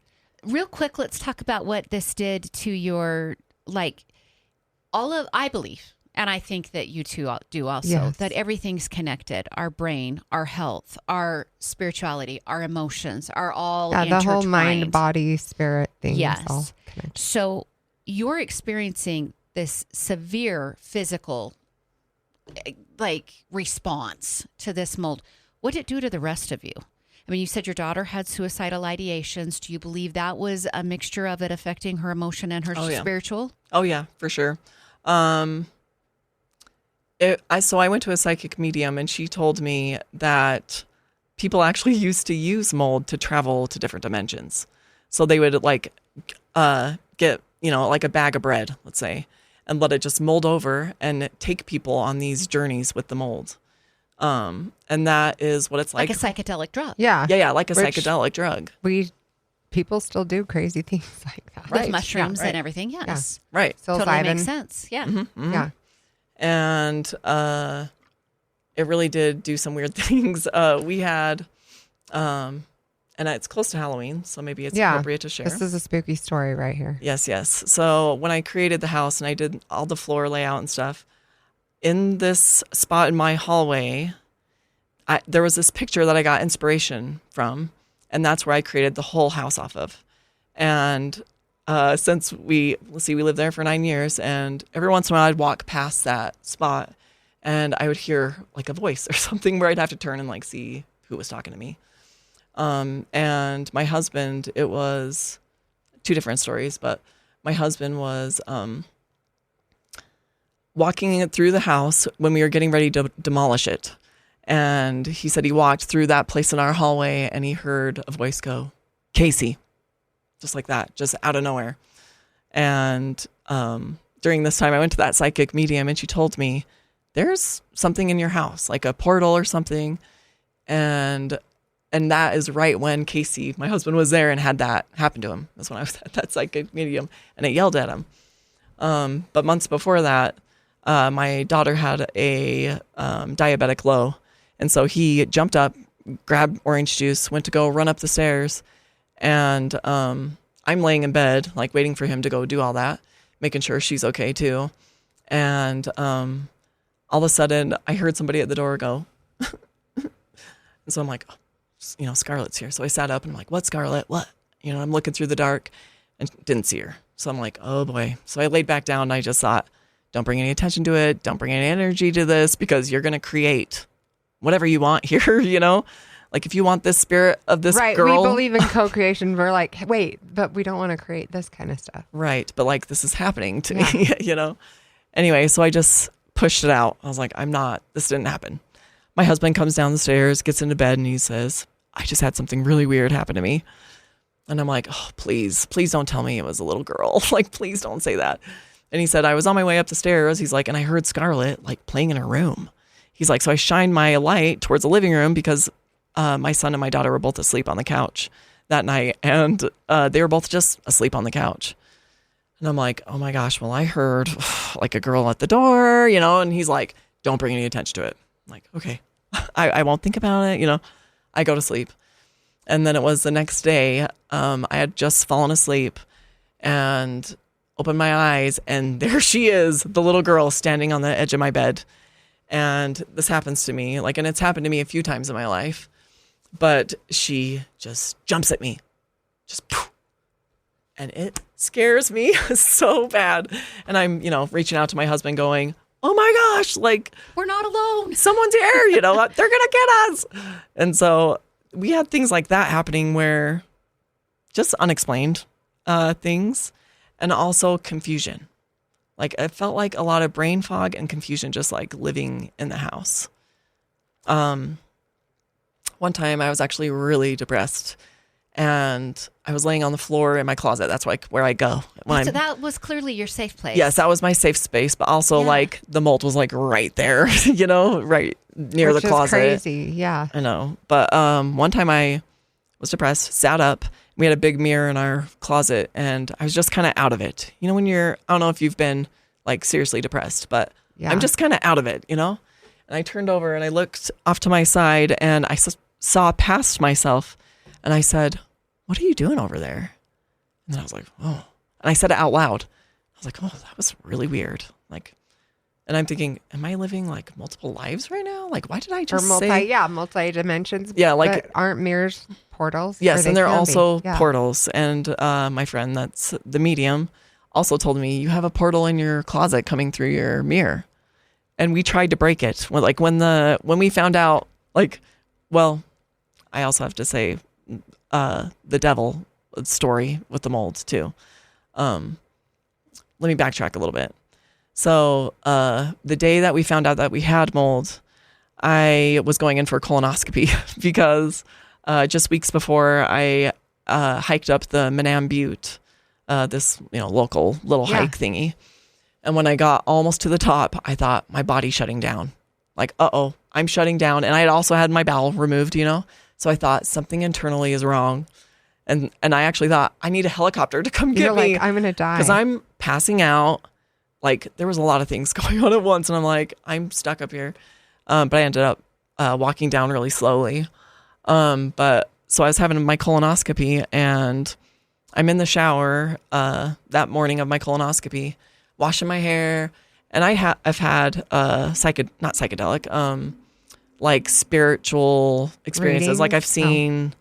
Real quick, let's talk about what this did to your, I believe, and I think that you two do also, that everything's connected. Our brain, our health, our spirituality, our emotions are all intertwined. The whole mind, body, spirit thing. Yes. All connected. So you're experiencing this severe physical, response to this mold. What did it do to the rest of you? I mean, you said your daughter had suicidal ideations. Do you believe that was a mixture of it affecting her emotion and her spiritual? Oh, yeah, for sure. So I went to a psychic medium and she told me that people actually used to use mold to travel to different dimensions. So they would get, a bag of bread, let's say, and let it just mold over and take people on these journeys with the mold. And that is what it's like. Like a psychedelic drug. Yeah. Yeah, like a psychedelic drug. People still do crazy things like that. With mushrooms and everything, yes. Yeah. Right. Totally makes sense. Yeah. Yeah. And it really did do some weird things. We had, and it's close to Halloween, so maybe it's appropriate to share. This is a spooky story right here. Yes. So when I created the house and I did all the floor layout and stuff, in this spot in my hallway, there was this picture that I got inspiration from, and that's where I created the whole house off of. And since we lived there for 9 years, and every once in a while I'd walk past that spot and I would hear like a voice or something where I'd have to turn and like see who was talking to me. And my husband, it was 2 different stories, but my husband was walking through the house when we were getting ready to demolish it. And he said he walked through that place in our hallway and he heard a voice go, "Casey," just like that, just out of nowhere. And during this time, I went to that psychic medium and she told me, there's something in your house, like a portal or something. And that is right when Casey, my husband, was there and had that happen to him. That's when I was at that psychic medium and it yelled at him. But months before that, my daughter had a diabetic low. And so he jumped up, grabbed orange juice, went to go run up the stairs. And I'm laying in bed, like waiting for him to go do all that, making sure she's okay too. And all of a sudden, I heard somebody at the door go. And so I'm like, oh, Scarlett's here. So I sat up and I'm like, what, Scarlett? What? I'm looking through the dark and didn't see her. So I'm like, oh boy. So I laid back down and I just thought, don't bring any attention to it. Don't bring any energy to this because you're going to create whatever you want here, Like if you want this spirit of this girl. We believe in co-creation. We're like, wait, but we don't want to create this kind of stuff. Right. But like this is happening to me, Anyway, so I just pushed it out. I was like, this didn't happen. My husband comes down the stairs, gets into bed and he says, I just had something really weird happen to me. And I'm like, oh, please don't tell me it was a little girl. Like, please don't say that. And he said, I was on my way up the stairs. He's like, and I heard Scarlett like playing in her room. He's like, so I shined my light towards the living room because my son and my daughter were both asleep on the couch that night. And they were both just asleep on the couch. And I'm like, oh my gosh, well, I heard like a girl at the door, and he's like, don't bring any attention to it. I'm like, okay, I won't think about it. I go to sleep. And then it was the next day. I had just fallen asleep and opened my eyes and there she is, the little girl standing on the edge of my bed. And this happens to me, and it's happened to me a few times in my life, but she just jumps at me, just poof, and it scares me so bad. And I'm, reaching out to my husband going, oh my gosh, like we're not alone. Someone's here, they're going to get us. And so we had things like that happening where just unexplained things and also confusion. Like it felt like a lot of brain fog and confusion just like living in the house. One time I was actually really depressed and I was laying on the floor in my closet. That's like where I go. So that was clearly your safe place. Yes, that was my safe space, but also like the mold was like right there, right near the closet. Which is crazy, yeah. I know. But one time I was depressed, sat up. We had a big mirror in our closet and I was just kind of out of it. When I don't know if you've been like seriously depressed, but I'm just kind of out of it, And I turned over and I looked off to my side and I saw past myself and I said, what are you doing over there? And then I was like, oh. And I said it out loud. I was like, oh, that was really weird. And I'm thinking, am I living like multiple lives right now? Like, why did I just say? Yeah, multi-dimensions. Yeah, like. But aren't mirrors portals? Yes, and they're also portals. And my friend that's the medium also told me, you have a portal in your closet coming through your mirror. And we tried to break it. When we found out, I also have to say the devil story with the mold too. Let me backtrack a little bit. So the day that we found out that we had mold, I was going in for a colonoscopy because just weeks before I hiked up the Manam Butte, this local little hike thingy. And when I got almost to the top, I thought my body's shutting down. Like, uh-oh, I'm shutting down. And I had also had my bowel removed, So I thought something internally is wrong. And I actually thought I need a helicopter to come get me. I'm going to die. Because I'm passing out. Like there was a lot of things going on at once. And I'm like, I'm stuck up here. But I ended up walking down really slowly. But so I was having my colonoscopy and I'm in the shower that morning of my colonoscopy, washing my hair. And I've had not psychedelic, like spiritual experiences. Readings? Like I've seen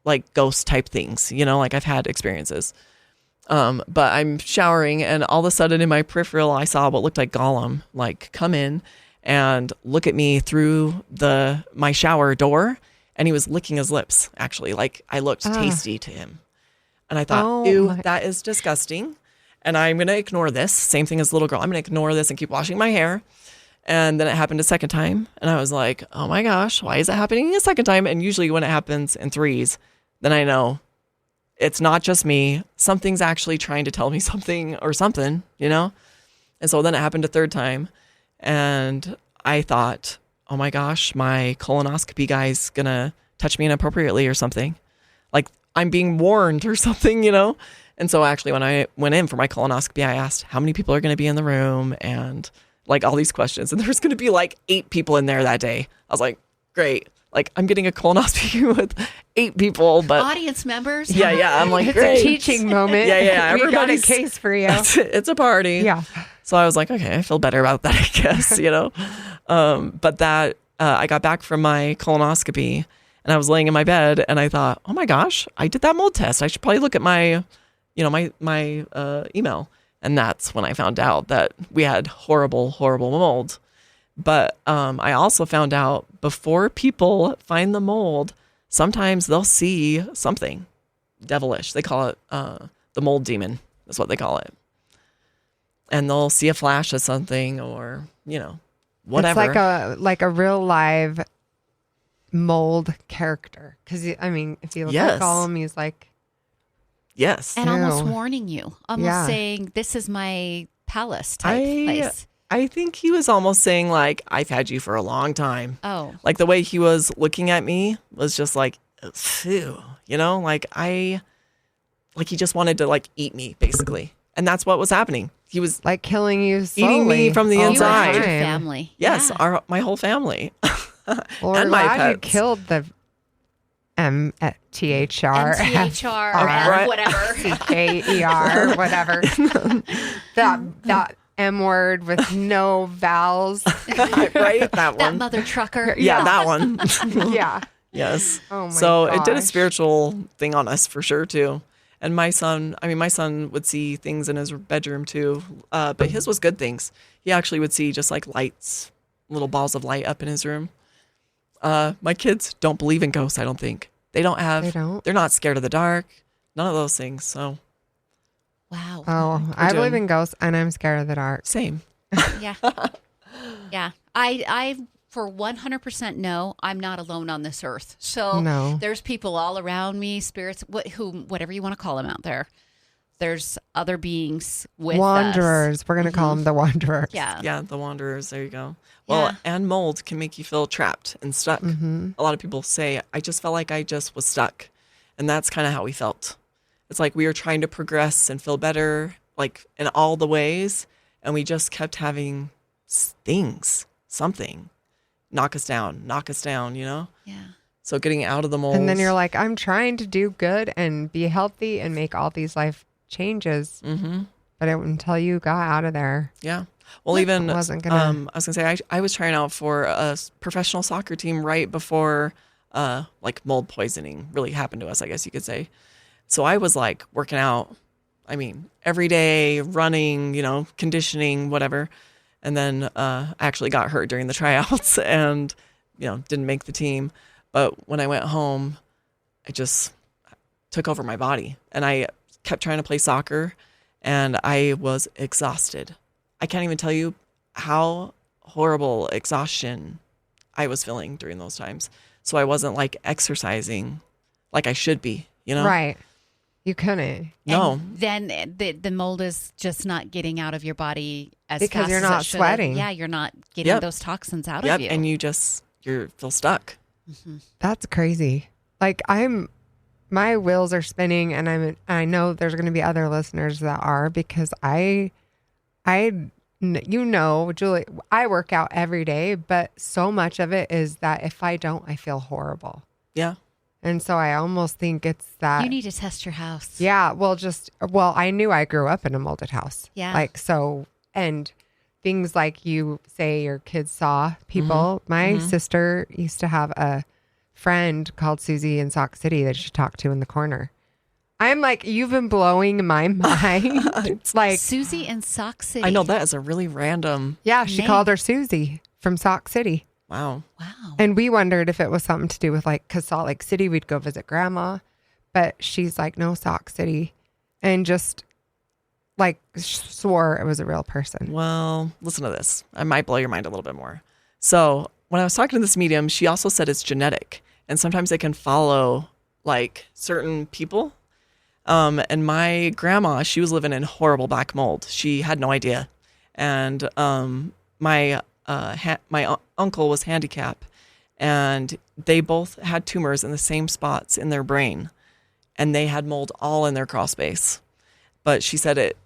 like ghost type things, like I've had experiences. But I'm showering, and all of a sudden in my peripheral, I saw what looked like Gollum, like come in and look at me through my shower door. And he was licking his lips, actually. Like I looked tasty to him. And I thought, ew, that is disgusting. And I'm going to ignore this. Same thing as little girl. I'm going to ignore this and keep washing my hair. And then it happened a second time. And I was like, oh my gosh, why is it happening a second time? And usually when it happens in threes, then I know it's not just me. Something's actually trying to tell me something or something, you know? And so then it happened a third time. And I thought, oh my gosh, my colonoscopy guy's going to touch me inappropriately or something. Like I'm being warned or something, you know? And so actually when I went in for my colonoscopy, I asked how many people are going to be in the room and like all these questions. And there's going to be like 8 people in there that day. I was like, great. Like I'm getting a colonoscopy with 8 people, but audience members. Yeah. I'm like, it's great. a teaching moment. Yeah. We got a case for you. It's a party. Yeah. So I was like, okay, I feel better about that, I guess, you know? But that, I got back from my colonoscopy and I was laying in my bed and I thought, oh my gosh, I did that mold test. I should probably look at my, you know, my email. And that's when I found out that we had horrible mold. But I also found out before people find the mold, sometimes they'll see something devilish. They call it the mold demon. That's what they call it. And they'll see a flash of something or, you know, whatever. It's like a real live mold character. Because, I mean, if you look at Gollum, he's like... Yes. And almost warning you. Almost saying, this is my palace type place. I think he was almost saying like, I've had you for a long time. Oh. Like the way he was looking at me was just like, phew, you know, like he just wanted to like eat me basically. And that's what was happening. He was like killing you slowly. Eating me from the inside. You and your family. Yes. My whole family. Well, and my pets. You killed the MTHR. MTHR, whatever. CKER, whatever. that M word with no vowels. Right? That one. That mother trucker. Yeah, that one. Yeah. Yes. Oh my So gosh. it did a spiritual thing on us for sure too. And my son would see things in his bedroom too. But his was good things. He actually would see just like lights, little balls of light up in his room. My kids don't believe in ghosts, I don't think. They're not scared of the dark. None of those things. So. Wow. Oh, I believe in ghosts and I'm scared of the dark. Same. Yeah. Yeah. I for 100% know I'm not alone on this earth. So there's people all around me, spirits, whatever you want to call them out there. There's other beings with wanderers. us. We're going to call them the wanderers. Yeah. Yeah, the wanderers. There you go. Well, and mold can make you feel trapped and stuck. Mm-hmm. A lot of people say, I just felt like I just was stuck. And that's kind of how we felt. It's like we were trying to progress and feel better, like in all the ways. And we just kept having something knock us down, you know? Yeah. So getting out of the mold. And then you're like, I'm trying to do good and be healthy and make all these life changes. Mm-hmm. But until you got out of there. Yeah. Well, even, I was going to say, I was trying out for a professional soccer team right before like mold poisoning really happened to us, I guess you could say. So I was like working out, every day, running, you know, conditioning, whatever. And then I actually got hurt during the tryouts and, you know, didn't make the team. But when I went home, I just took over my body and I kept trying to play soccer and I was exhausted. I can't even tell you how horrible exhaustion I was feeling during those times. So I wasn't like exercising like I should be, you know? Right. You couldn't. No. And then the mold is just not getting out of your body as because fast you're as not it should. sweating. Yeah, you're not getting those toxins out of you. And you feel stuck. Mm-hmm. That's crazy. Like my wheels are spinning, and I know there's going to be other listeners that are because you know, Julie, I work out every day, but so much of it is that if I don't, I feel horrible. Yeah. And so I almost think it's that. You need to test your house. Yeah. Well, I knew I grew up in a molded house. Yeah. Like, so, and things like you say your kids saw people. Mm-hmm. My sister used to have a friend called Susie in Sauk City that she talked to in the corner. I'm like, you've been blowing my mind. It's like Susie in Sock City. I know that is a really random. Yeah, she called her Susie from Sock City. Wow. And we wondered if it was something to do with like, because Salt Lake City, we'd go visit grandma. But she's like, no, Sock City. And just like swore it was a real person. Well, listen to this. I might blow your mind a little bit more. So when I was talking to this medium, she also said it's genetic. And sometimes it can follow like certain people. And my grandma, she was living in horrible black mold. She had no idea. And my uncle was handicapped, and they both had tumors in the same spots in their brain, and they had mold all in their crawl space. But she said it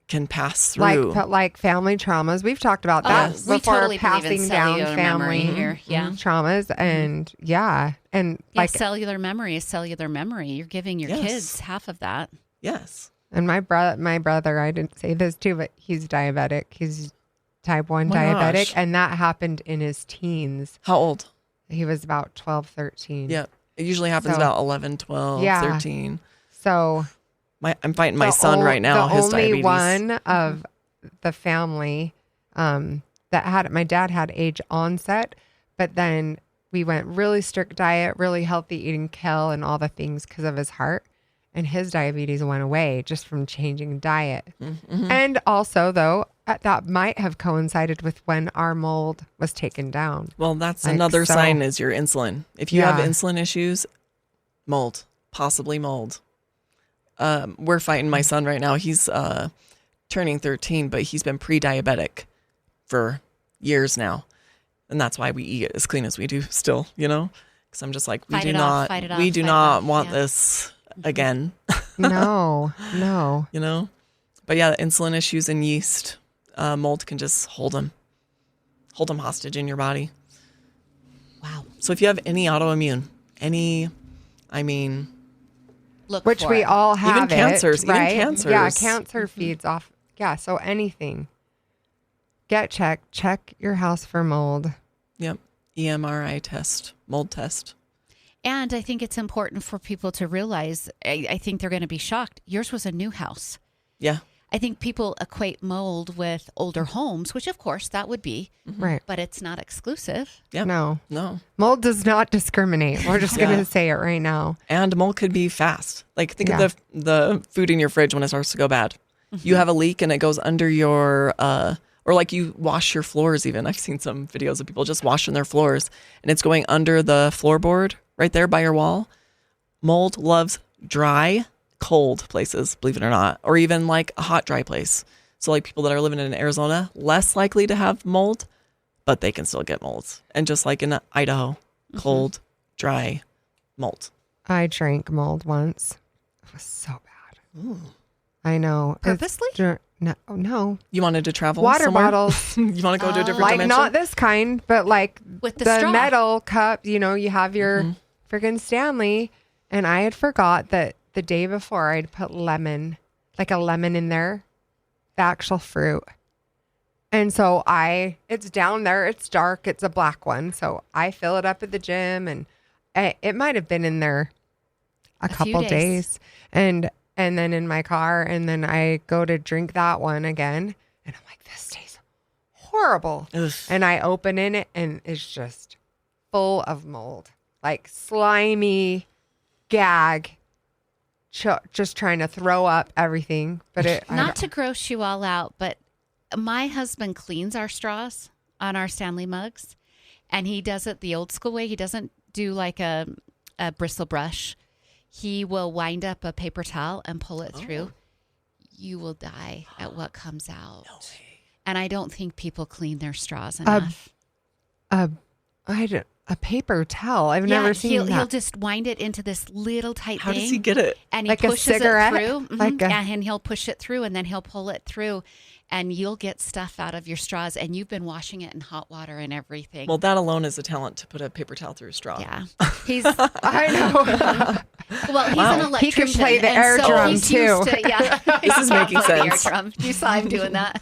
can pass through. Like family traumas. We've talked about that before. We totally passing down family here. Yeah. traumas. And like cellular memory is cellular memory. You're giving your kids half of that. Yes. And my brother, I didn't say this too, but he's diabetic. He's type 1 diabetic. Gosh. And that happened in his teens. How old? He was about 12, 13. Yeah. It usually happens about 11, 12, 13. So I'm fighting my son right now. His diabetes. The only one of the family that had my dad had age onset, but then we went really strict diet, really healthy, eating kale and all the things because of his heart. And his diabetes went away just from changing diet. Mm-hmm. And also, though, that might have coincided with when our mold was taken down. Well, that's another sign is your insulin. If you have insulin issues, mold, possibly mold. We're fighting my son right now. He's turning 13, but he's been pre-diabetic for years now. And that's why we eat as clean as we do still, because I'm just like, we do not want this again. No. But yeah, the insulin issues and yeast, mold can just hold them hostage in your body. Wow. So if you have any autoimmune, which we all have, even cancers, right? Even cancers. Yeah, cancer feeds off. Yeah, so anything. Get checked. Check your house for mold. Yep. EMRI test, mold test. And I think it's important for people to realize, I think they're going to be shocked. Yours was a new house. Yeah. I think people equate mold with older homes, which of course that would be. Right. But it's not exclusive. Yep. No. Mold does not discriminate. We're just going to say it right now. And mold could be fast. Like think of the food in your fridge when it starts to go bad. Mm-hmm. You have a leak and it goes under your, or like you wash your floors even. I've seen some videos of people just washing their floors and it's going under the floorboard right there by your wall. Mold loves dry, cold places, believe it or not, or even like a hot, dry place. So like people that are living in Arizona, less likely to have mold, but they can still get molds. And just like in Idaho, cold, dry mold. I drank mold once. It was so bad. Ooh. I know. Purposely? No. You wanted to travel Water somewhere? bottles. You want to go to a different like dimension? Not this kind, but like with the straw. Metal cup, you have your friggin' Stanley. And I had forgot that the day before I'd put lemon in there, the actual fruit. And so it's down there, it's dark, it's a black one. So I fill it up at the gym and it might have been in there a couple days. And then in my car, and then I go to drink that one again. And I'm like, this tastes horrible. Ugh. And I open in it and it's just full of mold, like slimy gag. Just trying to throw up everything, but not to gross you all out, but my husband cleans our straws on our Stanley mugs, and he does it the old school way. He doesn't do like a bristle brush. He will wind up a paper towel and pull it through. You will die at what comes out. No way. And I don't think people clean their straws enough. A paper towel. I've never seen that. He'll just wind it into this little tight thing. How does he get it? And he like pushes a cigarette? It through. And he'll push it through and then he'll pull it through. And you'll get stuff out of your straws. And you've been washing it in hot water and everything. Well, that alone is a talent to put a paper towel through a straw. Yeah. I know. Well, he's an electrician. He can play the air drum too. This is making sense. The air drum. You saw him doing that.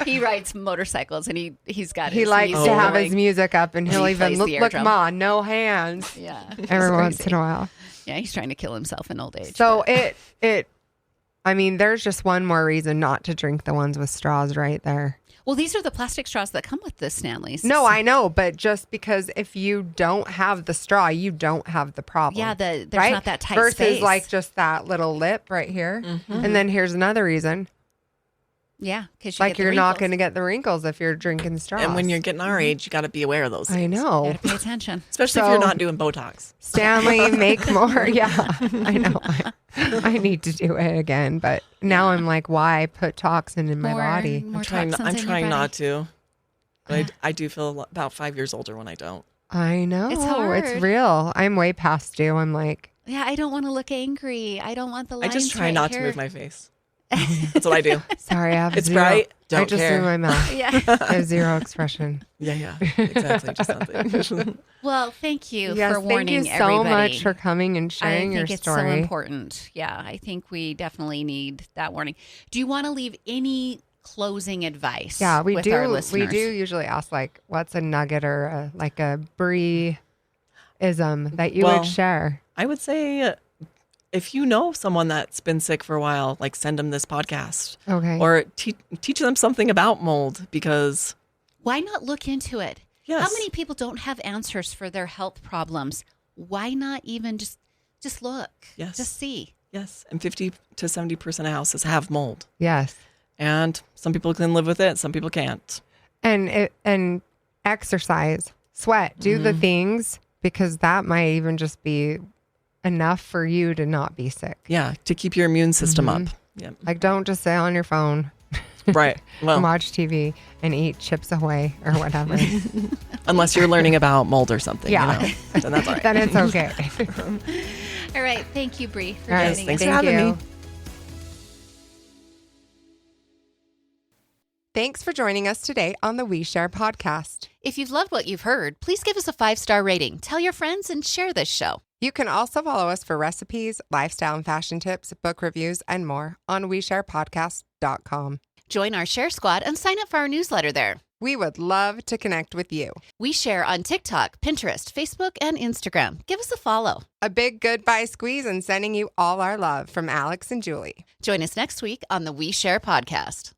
He rides motorcycles and he's got He likes to have his music up and he'll even look, drum. Ma, no hands. Yeah. Every once in a while. Yeah, he's trying to kill himself in old age. So I mean, there's just one more reason not to drink the ones with straws right there. Well, these are the plastic straws that come with the Stanleys. No, I know, but just because if you don't have the straw, you don't have the problem. Yeah, there's right? not that tight Versus space. like just that little lip right here. Mm-hmm. And then here's another reason. Yeah, because Like you're not going to get the wrinkles if you're drinking straws. And when you're getting our age, you got to be aware of those things. I know. Got to pay attention. Especially if you're not doing Botox. Stanley, make more. Yeah, I know. I need to do it again. But now I'm like, why put toxin in my body? More I'm toxins in your trying body. not to. But I do feel about 5 years older when I don't. I know. It's hard. It's real. I'm way past due. I'm like, Yeah, I don't want to look angry. I don't want the I lines just try right not here. to move my face. That's what I do. sorry, I have It's zero. bright. I Don't just care. threw my mouth. Yeah. I have zero expression. Yeah, exactly. Just something. Well, thank you Yes, for warning thank you so everybody. much for coming and sharing your I think it's story. so important. Yeah, I think we definitely need that warning. Do you want to leave any closing advice? Yeah, we with do. Our We listeners? do usually ask like, what's a nugget or like a Brie-ism that you Well, would share? I would say if you know someone that's been sick for a while, like send them this podcast Okay. or teach them something about mold because Why not look into it? Yes. How many people don't have answers for their health problems? Why not even just look? Yes. Just see. yes, and 50 to 70% of houses have mold. Yes. And some people can live with it, some people can't. And exercise, sweat, do the things because that might even just be enough for you to not be sick. Yeah, to keep your immune system up. Yeah. Like don't just sit on your phone Right. and Well, watch TV and eat Chips Ahoy or whatever. unless you're learning about mold or something, Yeah. you know, then that's all right. Then it's okay. All right. Thank you, Bree, for All right, joining thanks us. for having me. Thanks for joining us today on the We Share podcast. If you've loved what you've heard, please give us a 5-star rating, tell your friends, and share this show. You can also follow us for recipes, lifestyle and fashion tips, book reviews, and more on WeSharePodcast.com. Join our Share Squad and sign up for our newsletter there. We would love to connect with you. We share on TikTok, Pinterest, Facebook, and Instagram. Give us a follow. A big goodbye squeeze and sending you all our love from Alex and Julie. Join us next week on the We Share podcast.